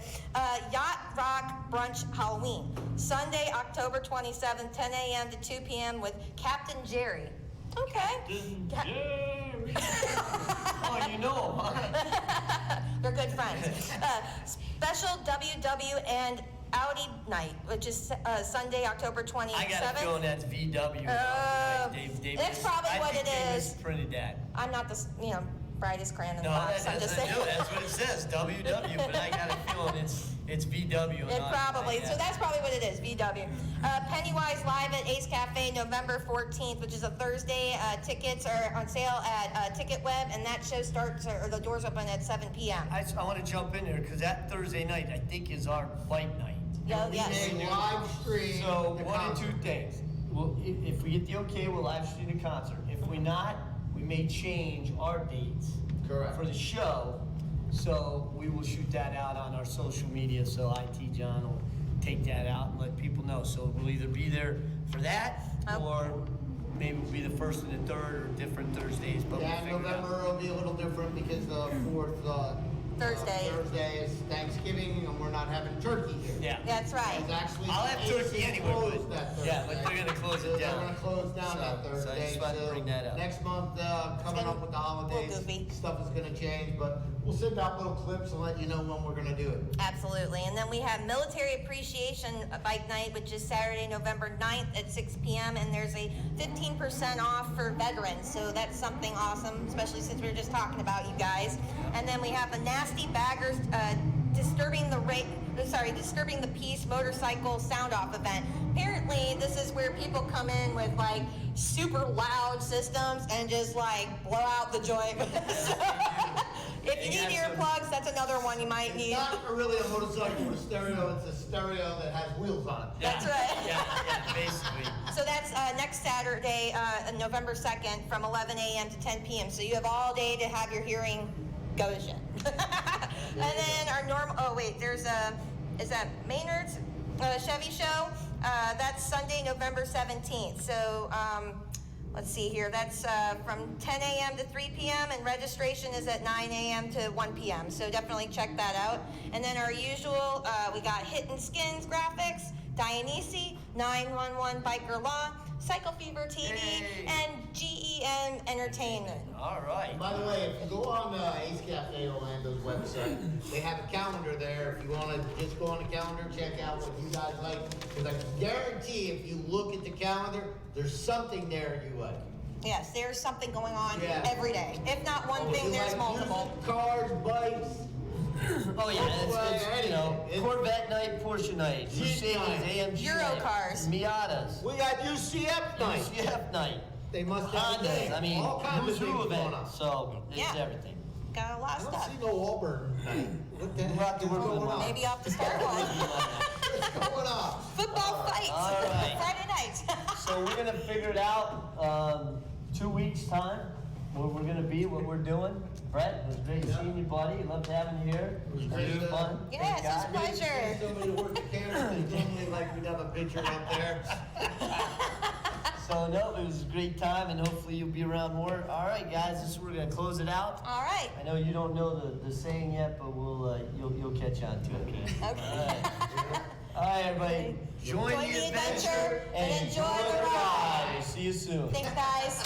Yacht Rock Brunch Halloween, Sunday, October 27th, 10 a.m. to 2 p.m. with Captain Jerry. Okay. Jerry. Oh, you know him. They're good friends. Special WW and Audi night, which is Sunday, October 27th. I got a feeling that's VW. Dave, that's probably what it is. Printed that. I'm not the brightest crayon in the No, box. I'm just saying. that's what it says, WW. But I got a feeling it's VW. It probably. So that's probably what it is, VW. Pennywise Live at Ace Cafe, November 14th, which is a Thursday. Tickets are on sale at TicketWeb, and that show starts, or the doors open at 7 p.m. I want to jump in there because that Thursday night, I think, is our bike night. Yes. Live stream. So one of two things. Well, if we get the okay, we'll live stream the concert. If we not, we may change our dates. Correct. For the show. So we will shoot that out on our social media. So IT John will take that out and let people know. So we'll either be there for that or maybe we'll be the first and the third or different Thursdays. But Yeah, we'll November will be a little different because the fourth Thursday is Thanksgiving and we're not having turkey here. Yeah. That's right. It's actually I'll have turkey anyway, closed that Thursday. yeah, but they're gonna close it down. They're gonna close down that So Thursday. I just wanted to bring that up. Next month, coming up with the holidays, goofy. stuff is gonna change, but we'll send out little clips and let you know when we're gonna do it. Absolutely. And then we have Military Appreciation Bike Night, which is Saturday, November 9th at 6 p.m. And there's a 15% off for veterans. So that's something awesome, especially since we were just talking about you guys. And then we have a Nasty Baggers Disturbing the Peace motorcycle sound off event. Apparently, this is where people come in with like super loud systems and just like blow out the joint. If you need earplugs, that's another one you might need. It's not really a motorcycle with a stereo, it's a stereo that has wheels on it. That's right. Yeah, basically. So that's next Saturday, November 2nd, from 11 a.m. to 10 p.m. So you have all day to have your hearing go to shit. And then our is that Maynard's Chevy show? That's Sunday, November 17th. So let's see here. That's from 10 a.m. to 3 p.m. and registration is at 9 a.m. to 1 p.m. So definitely check that out. And then our usual, we got Hidden Skins Graphics, Dionysi, 911 Biker Law, CycleFeverTV, and GEM Entertainment. All right. By the way, if you go on Ace Cafe Orlando's website, they have a calendar there. If you want to just go on the calendar, check out what you guys like. Because I guarantee if you look at the calendar, there's something there you like. Yes, there's something going on Yeah. every day. If not one If thing, you there's like multiple. music, cars, bikes. Oh yeah, it's Corvette night, Porsche night, Jeep Mercedes, night. AMG Euro night, cars. Miatas, We got UCF night. UCF night, They must have a Hondas. thing. I mean, all kinds who's of things who going event. on. So it's Yeah. everything. Got a lot I of don't stuff. see no Auburn night. What the We'll have heck to is work going with on? Maybe off to start one. What's going on? Football fights. All right. Friday nights. So we're gonna figure it out 2 weeks time where we're gonna be, what we're doing. Brett, it was great seeing you, buddy. Loved having you here. It was great, fun. Yes, it's a pleasure. Somebody to work the camera. They normally like we'd have a picture up there. So no, it was a great time, and hopefully you'll be around more. All right, guys, this is we're gonna close it out. All right. I know you don't know the saying yet, but we'll you'll catch on to it. Okay. All right, everybody. Join the adventure and enjoy the ride. We'll see you soon. Thanks, guys.